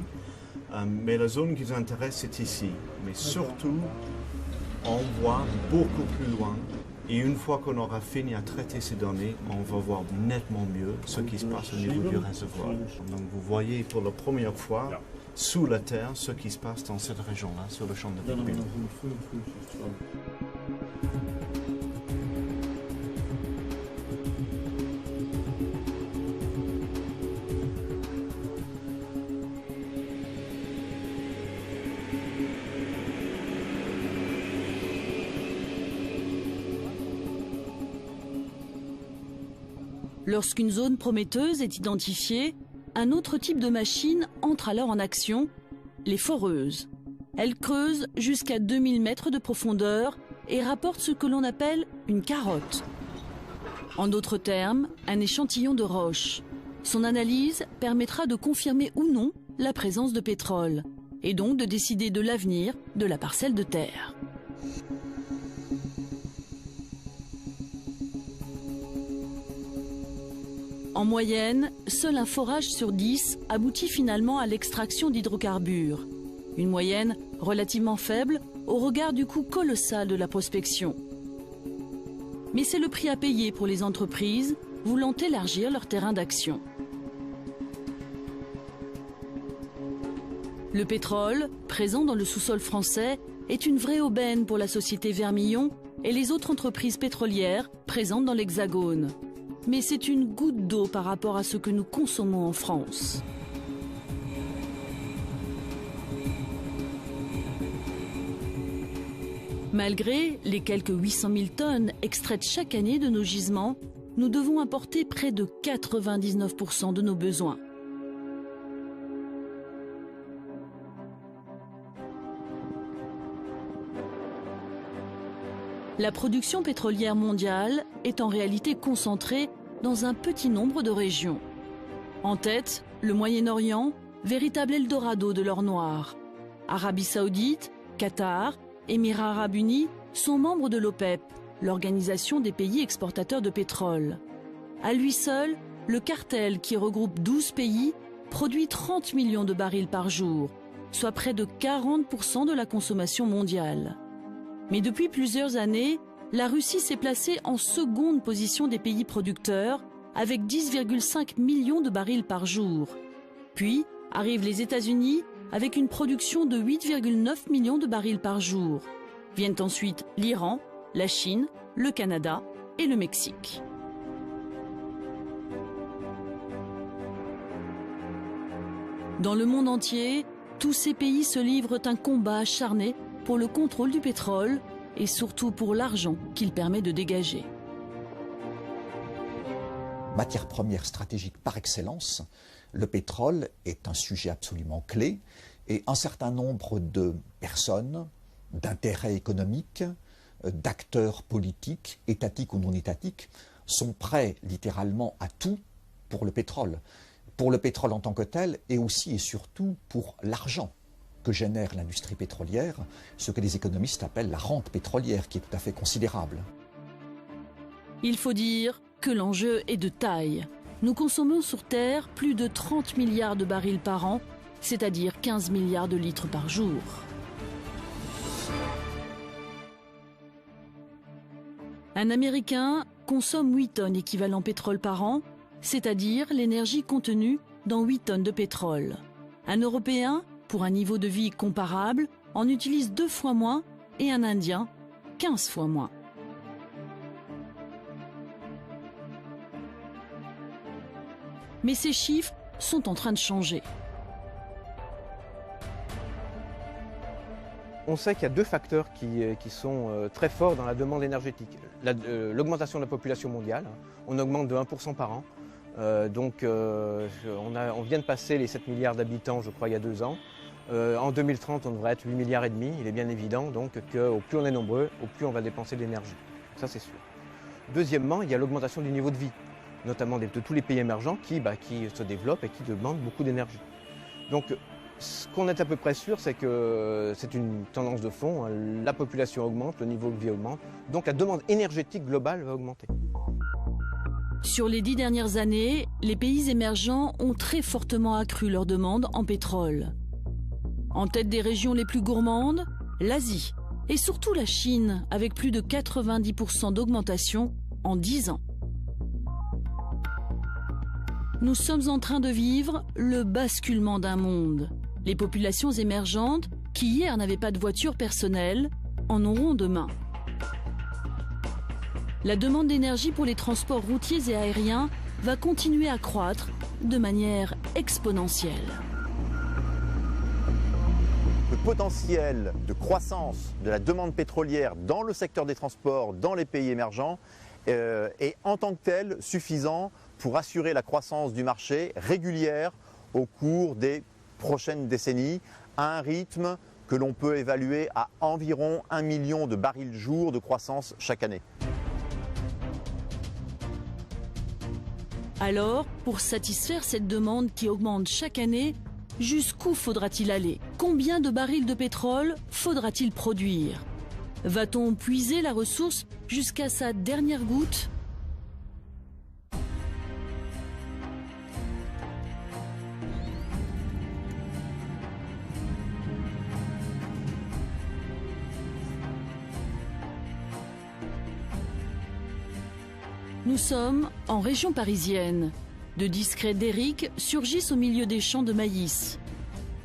[SPEAKER 5] Mais la zone qui nous intéresse, c'est ici. Mais surtout, on voit beaucoup plus loin. Et une fois qu'on aura fini à traiter ces données, on va voir nettement mieux ce qui se passe au niveau du réservoir. Donc vous voyez pour la première fois, sous la terre, ce qui se passe dans cette région-là, sur le champ de Vic-Bilh.
[SPEAKER 1] Lorsqu'une zone prometteuse est identifiée, un autre type de machine entre alors en action, les foreuses. Elles creusent jusqu'à 2000 mètres de profondeur et rapportent ce que l'on appelle une carotte. En d'autres termes, un échantillon de roche. Son analyse permettra de confirmer ou non la présence de pétrole, et donc de décider de l'avenir de la parcelle de terre. En moyenne, seul un forage sur 10 aboutit finalement à l'extraction d'hydrocarbures. Une moyenne relativement faible au regard du coût colossal de la prospection. Mais c'est le prix à payer pour les entreprises voulant élargir leur terrain d'action. Le pétrole, présent dans le sous-sol français, est une vraie aubaine pour la société Vermillon et les autres entreprises pétrolières présentes dans l'Hexagone. Mais c'est une goutte d'eau par rapport à ce que nous consommons en France. Malgré les quelques 800 000 tonnes extraites chaque année de nos gisements, nous devons importer près de 99% de nos besoins. La production pétrolière mondiale est en réalité concentrée dans un petit nombre de régions. En tête, le Moyen-Orient, véritable Eldorado de l'or noir. Arabie Saoudite, Qatar, Émirats Arabes Unis sont membres de l'OPEP l'Organisation des pays exportateurs de pétrole. À lui seul, le cartel, qui regroupe 12 pays, produit 30 millions de barils par jour, soit près de 40% de la consommation mondiale. Mais depuis plusieurs années, la Russie s'est placée en seconde position des pays producteurs, avec 10,5 millions de barils par jour. Puis arrivent les États-Unis, avec une production de 8,9 millions de barils par jour. Viennent ensuite l'Iran, la Chine, le Canada et le Mexique. Dans le monde entier, tous ces pays se livrent un combat acharné pour le contrôle du pétrole et surtout pour l'argent qu'il permet de dégager.
[SPEAKER 3] Matière première stratégique par excellence, le pétrole est un sujet absolument clé et un certain nombre de personnes, d'intérêts économiques, d'acteurs politiques, étatiques ou non étatiques, sont prêts littéralement à tout pour le pétrole. Pour le pétrole en tant que tel et aussi et surtout pour l'argent que génère l'industrie pétrolière, ce que les économistes appellent la rente pétrolière, qui est tout à fait considérable.
[SPEAKER 1] Il faut dire que l'enjeu est de taille. Nous consommons sur Terre plus de 30 milliards de barils par an, c'est-à-dire 15 milliards de litres par jour. Un Américain consomme 8 tonnes équivalent pétrole par an, c'est-à-dire l'énergie contenue dans 8 tonnes de pétrole. Un Européen, pour un niveau de vie comparable, en utilise 2 fois moins et un Indien, 15 fois moins. Mais ces chiffres sont en train de changer.
[SPEAKER 4] On sait qu'il y a 2 facteurs qui sont très forts dans la demande énergétique. L'augmentation de la population mondiale, on augmente de 1% par an. On vient de passer les 7 milliards d'habitants, je crois, il y a 2 ans. En 2030, on devrait être 8 milliards et demi. Il est bien évident donc qu'au plus on est nombreux, au plus on va dépenser d'énergie. Ça, c'est sûr. Deuxièmement, il y a l'augmentation du niveau de vie, notamment de tous les pays émergents qui se développent et qui demandent beaucoup d'énergie. Donc, ce qu'on est à peu près sûr, c'est que c'est une tendance de fond. La population augmente, le niveau de vie augmente, donc la demande énergétique globale va augmenter.
[SPEAKER 1] Sur les 10 dernières années, les pays émergents ont très fortement accru leur demande en pétrole. En tête des régions les plus gourmandes, l'Asie et surtout la Chine, avec plus de 90% d'augmentation en 10 ans. Nous sommes en train de vivre le basculement d'un monde. Les populations émergentes, qui hier n'avaient pas de voiture personnelle, en auront demain. La demande d'énergie pour les transports routiers et aériens va continuer à croître de manière exponentielle.
[SPEAKER 6] Le potentiel de croissance de la demande pétrolière dans le secteur des transports, dans les pays émergents, est en tant que tel suffisant pour assurer la croissance du marché régulière au cours des prochaines décennies, à un rythme que l'on peut évaluer à environ 1 million de barils jour de croissance chaque année.
[SPEAKER 1] Alors, pour satisfaire cette demande qui augmente chaque année, jusqu'où faudra-t-il aller? Combien de barils de pétrole faudra-t-il produire? Va-t-on puiser la ressource jusqu'à sa dernière goutte? Nous sommes en région parisienne. De discrets derricks surgissent au milieu des champs de maïs.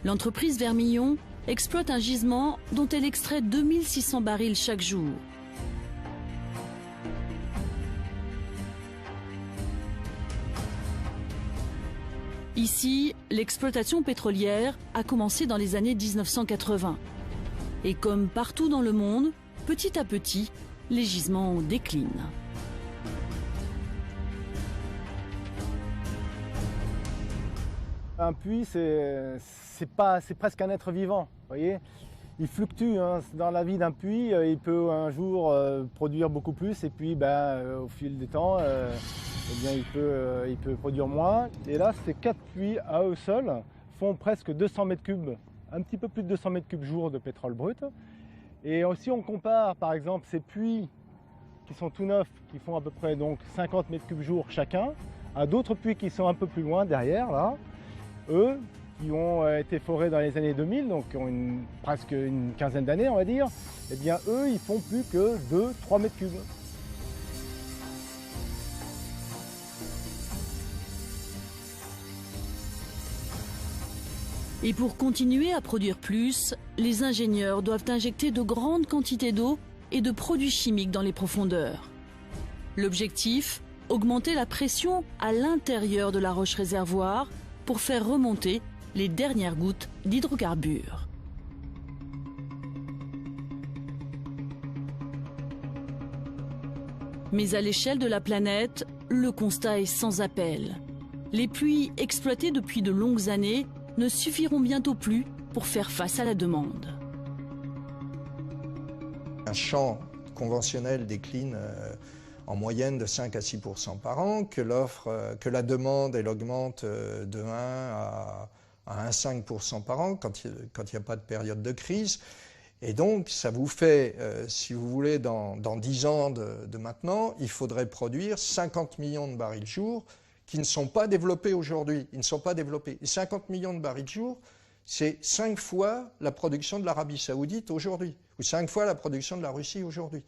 [SPEAKER 1] L'entreprise Vermillon exploite un gisement dont elle extrait 2600 barils chaque jour. Ici, l'exploitation pétrolière a commencé dans les années 1980. Et comme partout dans le monde, petit à petit, les gisements déclinent.
[SPEAKER 7] Un puits, c'est presque un être vivant, voyez. Il fluctue hein. Dans la vie d'un puits, il peut un jour produire beaucoup plus et puis au fil du temps, il peut produire moins. Et là, ces 4 puits à eux seuls font presque 200 mètres cubes, un petit peu plus de 200 mètres cubes jour de pétrole brut. Et si on compare par exemple ces puits qui sont tout neufs, qui font à peu près donc 50 mètres cubes jour chacun, à d'autres puits qui sont un peu plus loin derrière, là, eux, qui ont été forés dans les années 2000, donc qui ont presque une quinzaine d'années, on va dire, eh bien eux, ils font plus que 2-3 mètres cubes.
[SPEAKER 1] Et pour continuer à produire plus, les ingénieurs doivent injecter de grandes quantités d'eau et de produits chimiques dans les profondeurs. L'objectif, augmenter la pression à l'intérieur de la roche réservoir pour faire remonter les dernières gouttes d'hydrocarbures. Mais à l'échelle de la planète, le constat est sans appel. Les puits exploités depuis de longues années ne suffiront bientôt plus pour faire face à la demande.
[SPEAKER 8] Un champ conventionnel décline en moyenne de 5 à 6% par an, que la demande elle augmente de 1 à 1,5% par an quand il n'y a pas de période de crise. Et donc ça vous fait, si vous voulez, dans 10 ans de maintenant, il faudrait produire 50 millions de barils jour qui ne sont pas développés aujourd'hui. Ils ne sont pas développés. Et 50 millions de barils jour, c'est 5 fois la production de l'Arabie Saoudite aujourd'hui, ou 5 fois la production de la Russie aujourd'hui.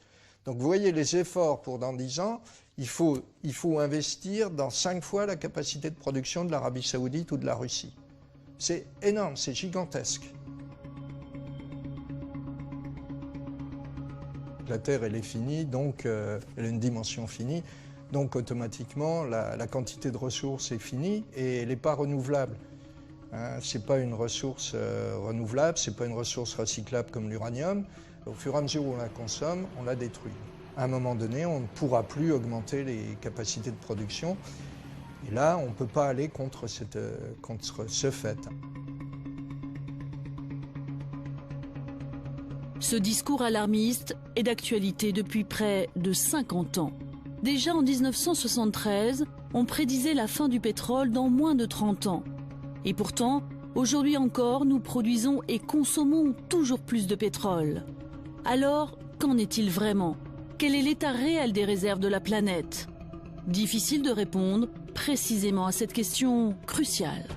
[SPEAKER 8] Donc vous voyez les efforts pour dans 10 ans, il faut investir dans 5 fois la capacité de production de l'Arabie Saoudite ou de la Russie. C'est énorme, c'est gigantesque. La Terre, elle est finie, donc elle a une dimension finie. Donc automatiquement, la quantité de ressources est finie et elle n'est pas renouvelable. Hein, ce n'est pas une ressource renouvelable, ce n'est pas une ressource recyclable comme l'uranium. Au fur et à mesure où on la consomme, on la détruit. À un moment donné, on ne pourra plus augmenter les capacités de production. Et là, on ne peut pas aller contre ce fait.
[SPEAKER 1] Ce discours alarmiste est d'actualité depuis près de 50 ans. Déjà en 1973, on prédisait la fin du pétrole dans moins de 30 ans. Et pourtant, aujourd'hui encore, nous produisons et consommons toujours plus de pétrole. Alors, qu'en est-il vraiment? Quel est l'état réel des réserves de la planète? Difficile de répondre précisément à cette question cruciale.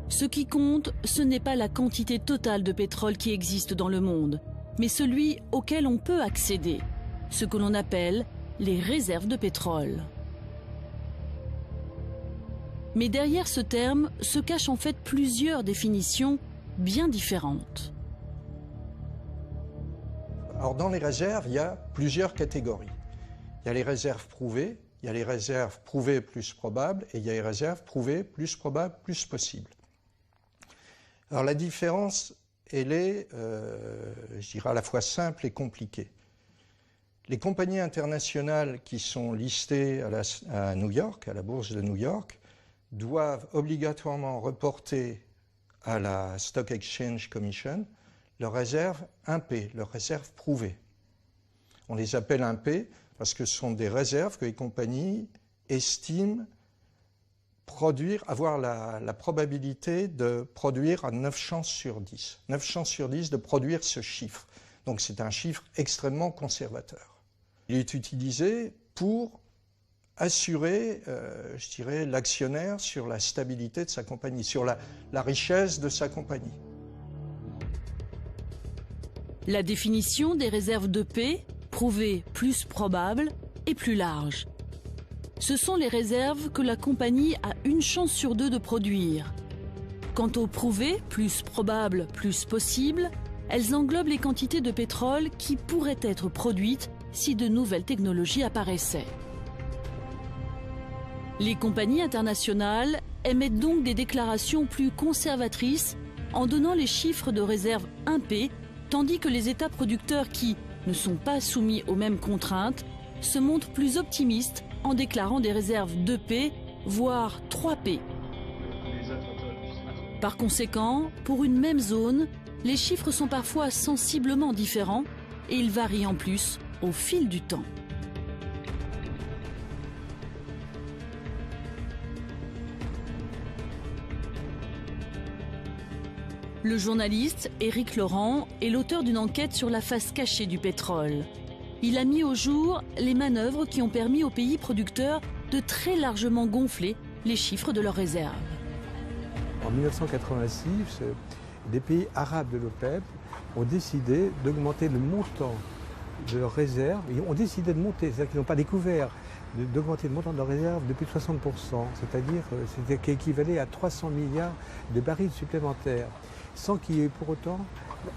[SPEAKER 1] Ce qui compte, ce n'est pas la quantité totale de pétrole qui existe dans le monde, mais celui auquel on peut accéder, ce que l'on appelle les réserves de pétrole. Mais derrière ce terme se cachent en fait plusieurs définitions bien différentes.
[SPEAKER 8] Alors dans les réserves, il y a plusieurs catégories. Il y a les réserves prouvées, il y a les réserves prouvées plus probables, et il y a les réserves prouvées plus probables plus possibles. Alors la différence, elle est, je dirais, à la fois simple et compliquée. Les compagnies internationales qui sont listées à New York, à la bourse de New York, doivent obligatoirement reporter à la Stock Exchange Commission leurs réserves 1P, leurs réserves prouvées. On les appelle 1P parce que ce sont des réserves que les compagnies estiment avoir la probabilité de produire à 9 chances sur 10. 9 chances sur 10 de produire ce chiffre. Donc c'est un chiffre extrêmement conservateur. Il est utilisé pour assurer, je dirais, l'actionnaire sur la stabilité de sa compagnie, sur la richesse de sa compagnie.
[SPEAKER 1] La définition des réserves de P, prouvées plus probables, est plus large. Ce sont les réserves que la compagnie a une chance sur 2 de produire. Quant aux prouvées, plus probables, plus possibles, elles englobent les quantités de pétrole qui pourraient être produites si de nouvelles technologies apparaissaient. Les compagnies internationales émettent donc des déclarations plus conservatrices en donnant les chiffres de réserve 1P, tandis que les États producteurs qui ne sont pas soumis aux mêmes contraintes se montrent plus optimistes en déclarant des réserves 2P, voire 3P. Par conséquent, pour une même zone, les chiffres sont parfois sensiblement différents et ils varient en plus au fil du temps. Le journaliste Éric Laurent est l'auteur d'une enquête sur la face cachée du pétrole. Il a mis au jour les manœuvres qui ont permis aux pays producteurs de très largement gonfler les chiffres de leurs réserves.
[SPEAKER 9] En 1986, des pays arabes de l'OPEP ont décidé d'augmenter le montant de leurs réserves. Ils ont décidé de monter, c'est-à-dire qu'ils n'ont pas découvert, d'augmenter le montant de leurs réserves de plus de 60%, c'est-à-dire c'était qui équivalait à 300 milliards de barils supplémentaires, sans qu'il y ait pour autant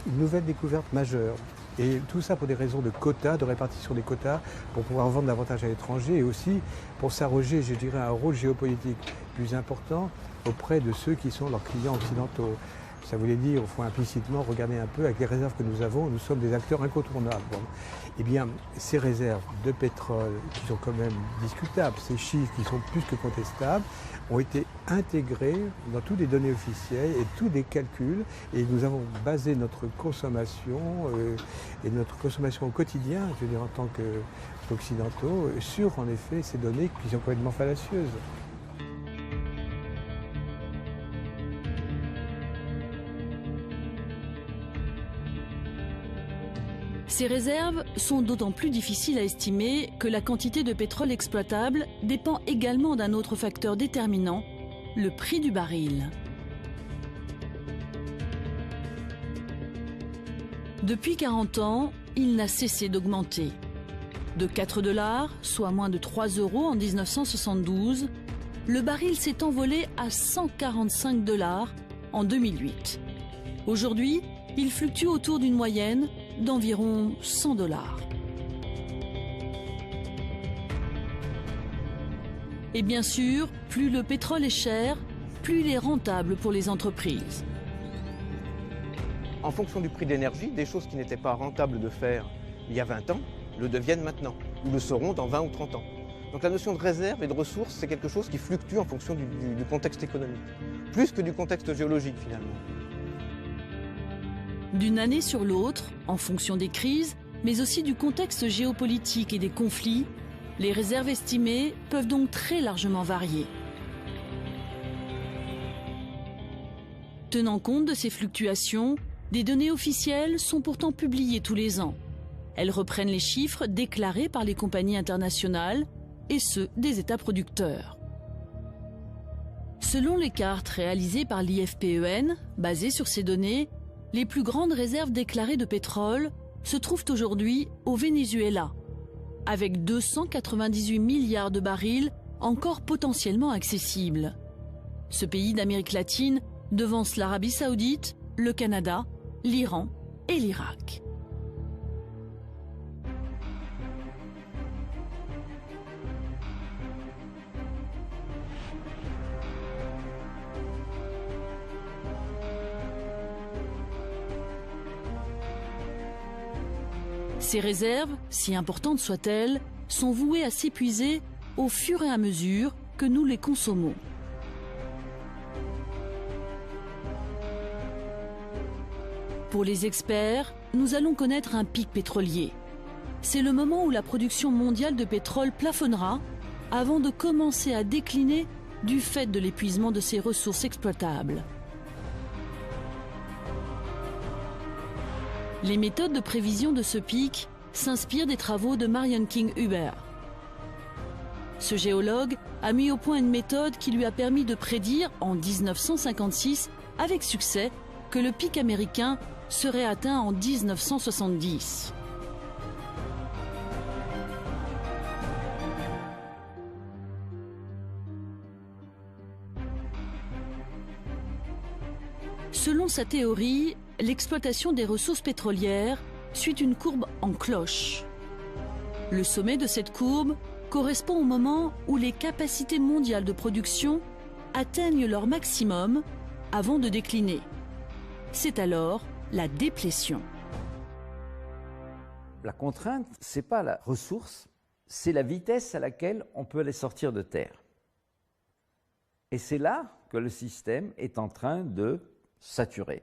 [SPEAKER 9] une nouvelle découverte majeure. Et tout ça pour des raisons de quotas, de répartition des quotas, pour pouvoir vendre davantage à l'étranger et aussi pour s'arroger, je dirais, un rôle géopolitique plus important auprès de ceux qui sont leurs clients occidentaux. Ça voulait dire, au fond, implicitement, regardez un peu, avec les réserves que nous avons, nous sommes des acteurs incontournables. Bon. Eh bien, ces réserves de pétrole, qui sont quand même discutables, ces chiffres qui sont plus que contestables, ont été intégrés dans toutes les données officielles et tous les calculs. Et nous avons basé notre consommation et notre consommation au quotidien, je veux dire en tant qu'occidentaux, sur en effet ces données qui sont complètement fallacieuses.
[SPEAKER 1] Ces réserves sont d'autant plus difficiles à estimer que la quantité de pétrole exploitable dépend également d'un autre facteur déterminant, le prix du baril. Depuis 40 ans, il n'a cessé d'augmenter. De 4 $, soit moins de 3 € en 1972, le baril s'est envolé à 145 $ en 2008. Aujourd'hui, il fluctue autour d'une moyenne d'environ 100 $. Et bien sûr, plus le pétrole est cher, plus il est rentable pour les entreprises.
[SPEAKER 4] En fonction du prix de l'énergie, des choses qui n'étaient pas rentables de faire il y a 20 ans le deviennent maintenant, ou le seront dans 20 ou 30 ans. Donc la notion de réserve et de ressources, c'est quelque chose qui fluctue en fonction du contexte économique, plus que du contexte géologique finalement.
[SPEAKER 1] D'une année sur l'autre, en fonction des crises, mais aussi du contexte géopolitique et des conflits, les réserves estimées peuvent donc très largement varier. Tenant compte de ces fluctuations, des données officielles sont pourtant publiées tous les ans. Elles reprennent les chiffres déclarés par les compagnies internationales et ceux des États producteurs. Selon les cartes réalisées par l'IFPEN, basées sur ces données, les plus grandes réserves déclarées de pétrole se trouvent aujourd'hui au Venezuela, avec 298 milliards de barils encore potentiellement accessibles. Ce pays d'Amérique latine devance l'Arabie saoudite, le Canada, l'Iran et l'Irak. Ces réserves, si importantes soient-elles, sont vouées à s'épuiser au fur et à mesure que nous les consommons. Pour les experts, nous allons connaître un pic pétrolier. C'est le moment où la production mondiale de pétrole plafonnera avant de commencer à décliner du fait de l'épuisement de ses ressources exploitables. Les méthodes de prévision de ce pic s'inspirent des travaux de Marion King-Huber. Ce géologue a mis au point une méthode qui lui a permis de prédire en 1956 avec succès que le pic américain serait atteint en 1970. Selon sa théorie, l'exploitation des ressources pétrolières suit une courbe en cloche. Le sommet de cette courbe correspond au moment où les capacités mondiales de production atteignent leur maximum avant de décliner. C'est alors la déplétion.
[SPEAKER 2] La contrainte, ce n'est pas la ressource, c'est la vitesse à laquelle on peut les sortir de terre. Et c'est là que le système est en train de saturer.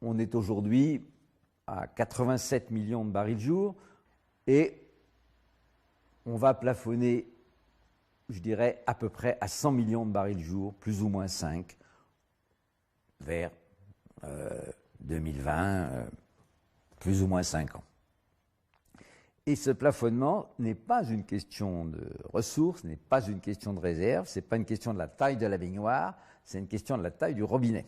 [SPEAKER 2] On est aujourd'hui à 87 millions de barils jour et on va plafonner, je dirais, à peu près à 100 millions de barils jour, plus ou moins 5, vers 2020, plus ou moins 5 ans. Et ce plafonnement n'est pas une question de ressources, n'est pas une question de réserve, ce n'est pas une question de la taille de la baignoire, c'est une question de la taille du robinet.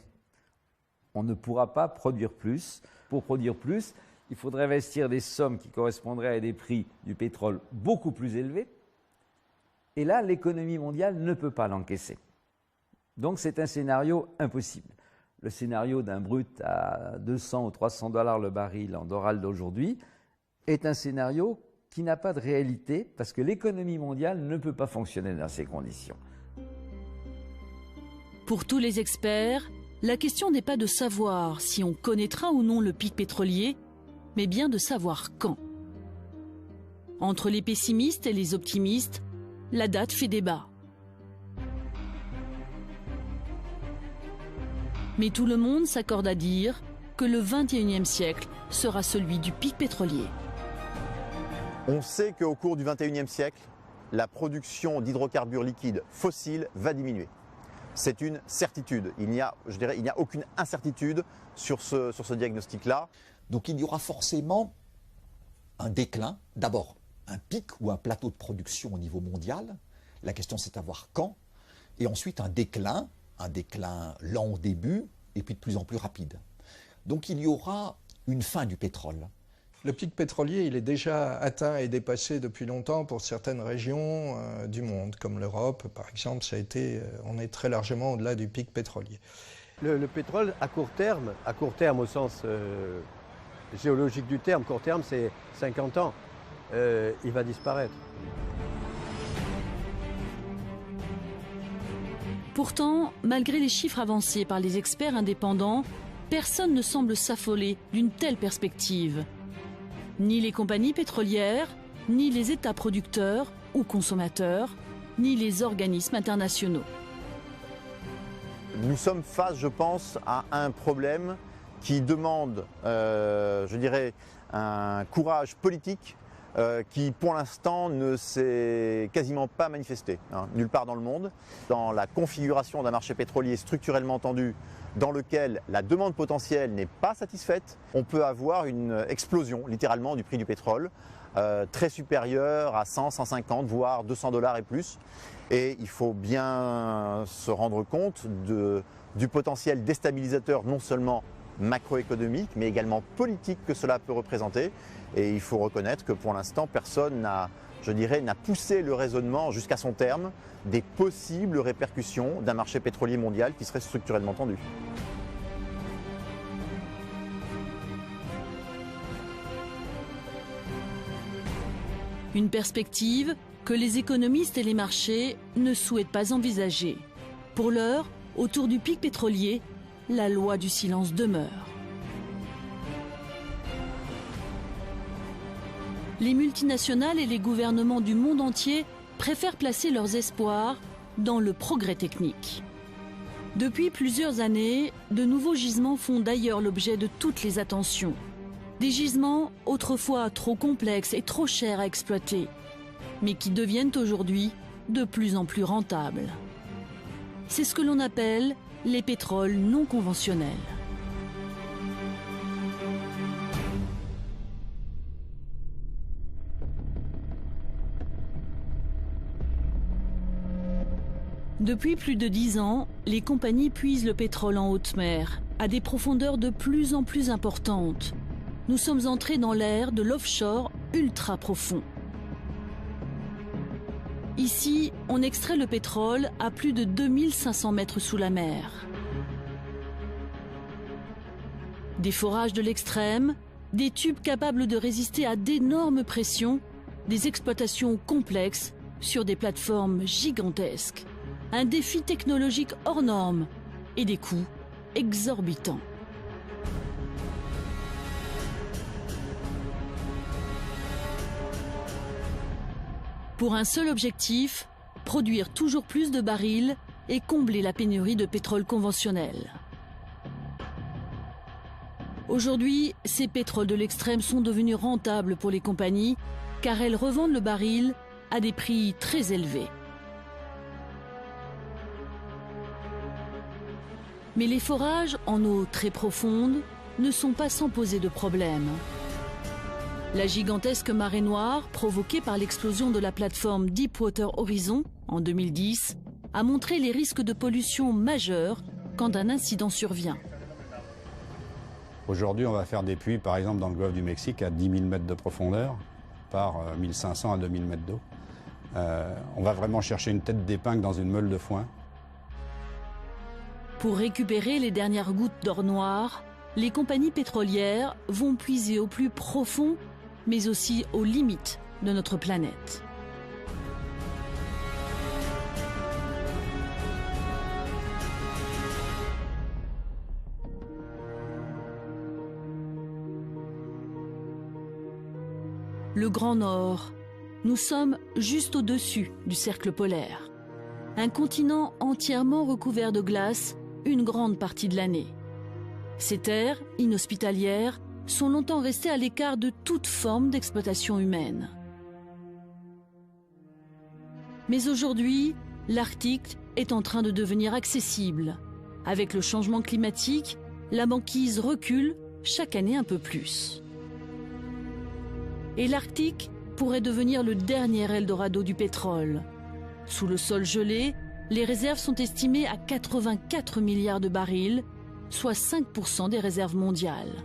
[SPEAKER 2] On ne pourra pas produire plus. Pour produire plus, il faudrait investir des sommes qui correspondraient à des prix du pétrole beaucoup plus élevés. Et là, l'économie mondiale ne peut pas l'encaisser. Donc c'est un scénario impossible. Le scénario d'un brut à 200 ou 300 $ le baril en Doral d'aujourd'hui est un scénario qui n'a pas de réalité parce que l'économie mondiale ne peut pas fonctionner dans ces conditions.
[SPEAKER 1] Pour tous les experts, la question n'est pas de savoir si on connaîtra ou non le pic pétrolier, mais bien de savoir quand. Entre les pessimistes et les optimistes, la date fait débat. Mais tout le monde s'accorde à dire que le XXIe siècle sera celui du pic pétrolier.
[SPEAKER 6] On sait qu'au cours du XXIe siècle, la production d'hydrocarbures liquides fossiles va diminuer. C'est une certitude. Il n'y a aucune incertitude sur ce diagnostic-là.
[SPEAKER 3] Donc il y aura forcément un déclin, d'abord un pic ou un plateau de production au niveau mondial. La question c'est à voir quand. Et ensuite un déclin lent au début et puis de plus en plus rapide. Donc il y aura une fin du pétrole.
[SPEAKER 8] Le pic pétrolier, il est déjà atteint et dépassé depuis longtemps pour certaines régions du monde, comme l'Europe, par exemple, on est très largement au-delà du pic pétrolier.
[SPEAKER 10] Le pétrole, à court terme au sens géologique du terme, court terme c'est 50 ans, il va disparaître.
[SPEAKER 1] Pourtant, malgré les chiffres avancés par les experts indépendants, personne ne semble s'affoler d'une telle perspective. Ni les compagnies pétrolières, ni les États producteurs ou consommateurs, ni les organismes internationaux.
[SPEAKER 6] Nous sommes face, je pense, à un problème qui demande, je dirais, un courage politique qui, pour l'instant, ne s'est quasiment pas manifesté, nulle part dans le monde. Dans la configuration d'un marché pétrolier structurellement tendu, dans lequel la demande potentielle n'est pas satisfaite, on peut avoir une explosion, littéralement, du prix du pétrole, très supérieure à 100, 150, voire 200 $ et plus. Et il faut bien se rendre compte du potentiel déstabilisateur, non seulement macroéconomique, mais également politique que cela peut représenter. Et il faut reconnaître que pour l'instant, personne n'a poussé le raisonnement jusqu'à son terme des possibles répercussions d'un marché pétrolier mondial qui serait structurellement tendu.
[SPEAKER 1] Une perspective que les économistes et les marchés ne souhaitent pas envisager. Pour l'heure, autour du pic pétrolier, la loi du silence demeure. Les multinationales et les gouvernements du monde entier préfèrent placer leurs espoirs dans le progrès technique. Depuis plusieurs années, de nouveaux gisements font d'ailleurs l'objet de toutes les attentions. Des gisements autrefois trop complexes et trop chers à exploiter, mais qui deviennent aujourd'hui de plus en plus rentables. C'est ce que l'on appelle les pétroles non conventionnels. Depuis plus de 10 ans, les compagnies puisent le pétrole en haute mer, à des profondeurs de plus en plus importantes. Nous sommes entrés dans l'ère de l'offshore ultra profond. Ici, on extrait le pétrole à plus de 2500 mètres sous la mer. Des forages de l'extrême, des tubes capables de résister à d'énormes pressions, des exploitations complexes sur des plateformes gigantesques. Un défi technologique hors norme et des coûts exorbitants. Pour un seul objectif, produire toujours plus de barils et combler la pénurie de pétrole conventionnel. Aujourd'hui, ces pétroles de l'extrême sont devenus rentables pour les compagnies car elles revendent le baril à des prix très élevés. Mais les forages en eau très profonde ne sont pas sans poser de problème. La gigantesque marée noire, provoquée par l'explosion de la plateforme Deepwater Horizon en 2010, a montré les risques de pollution majeurs quand un incident survient.
[SPEAKER 11] Aujourd'hui, on va faire des puits, par exemple, dans le golfe du Mexique, à 10 000 mètres de profondeur, par 1500 à 2000 mètres d'eau. On va vraiment chercher une tête d'épingle dans une meule de foin.
[SPEAKER 1] Pour récupérer les dernières gouttes d'or noir, les compagnies pétrolières vont puiser au plus profond, mais aussi aux limites de notre planète. Le Grand Nord, nous sommes juste au-dessus du cercle polaire. Un continent entièrement recouvert de glace une grande partie de l'année. Ces terres, inhospitalières, sont longtemps restées à l'écart de toute forme d'exploitation humaine. Mais aujourd'hui, l'Arctique est en train de devenir accessible. Avec le changement climatique, la banquise recule chaque année un peu plus. Et l'Arctique pourrait devenir le dernier Eldorado du pétrole. Sous le sol gelé, les réserves sont estimées à 84 milliards de barils, soit 5% des réserves mondiales.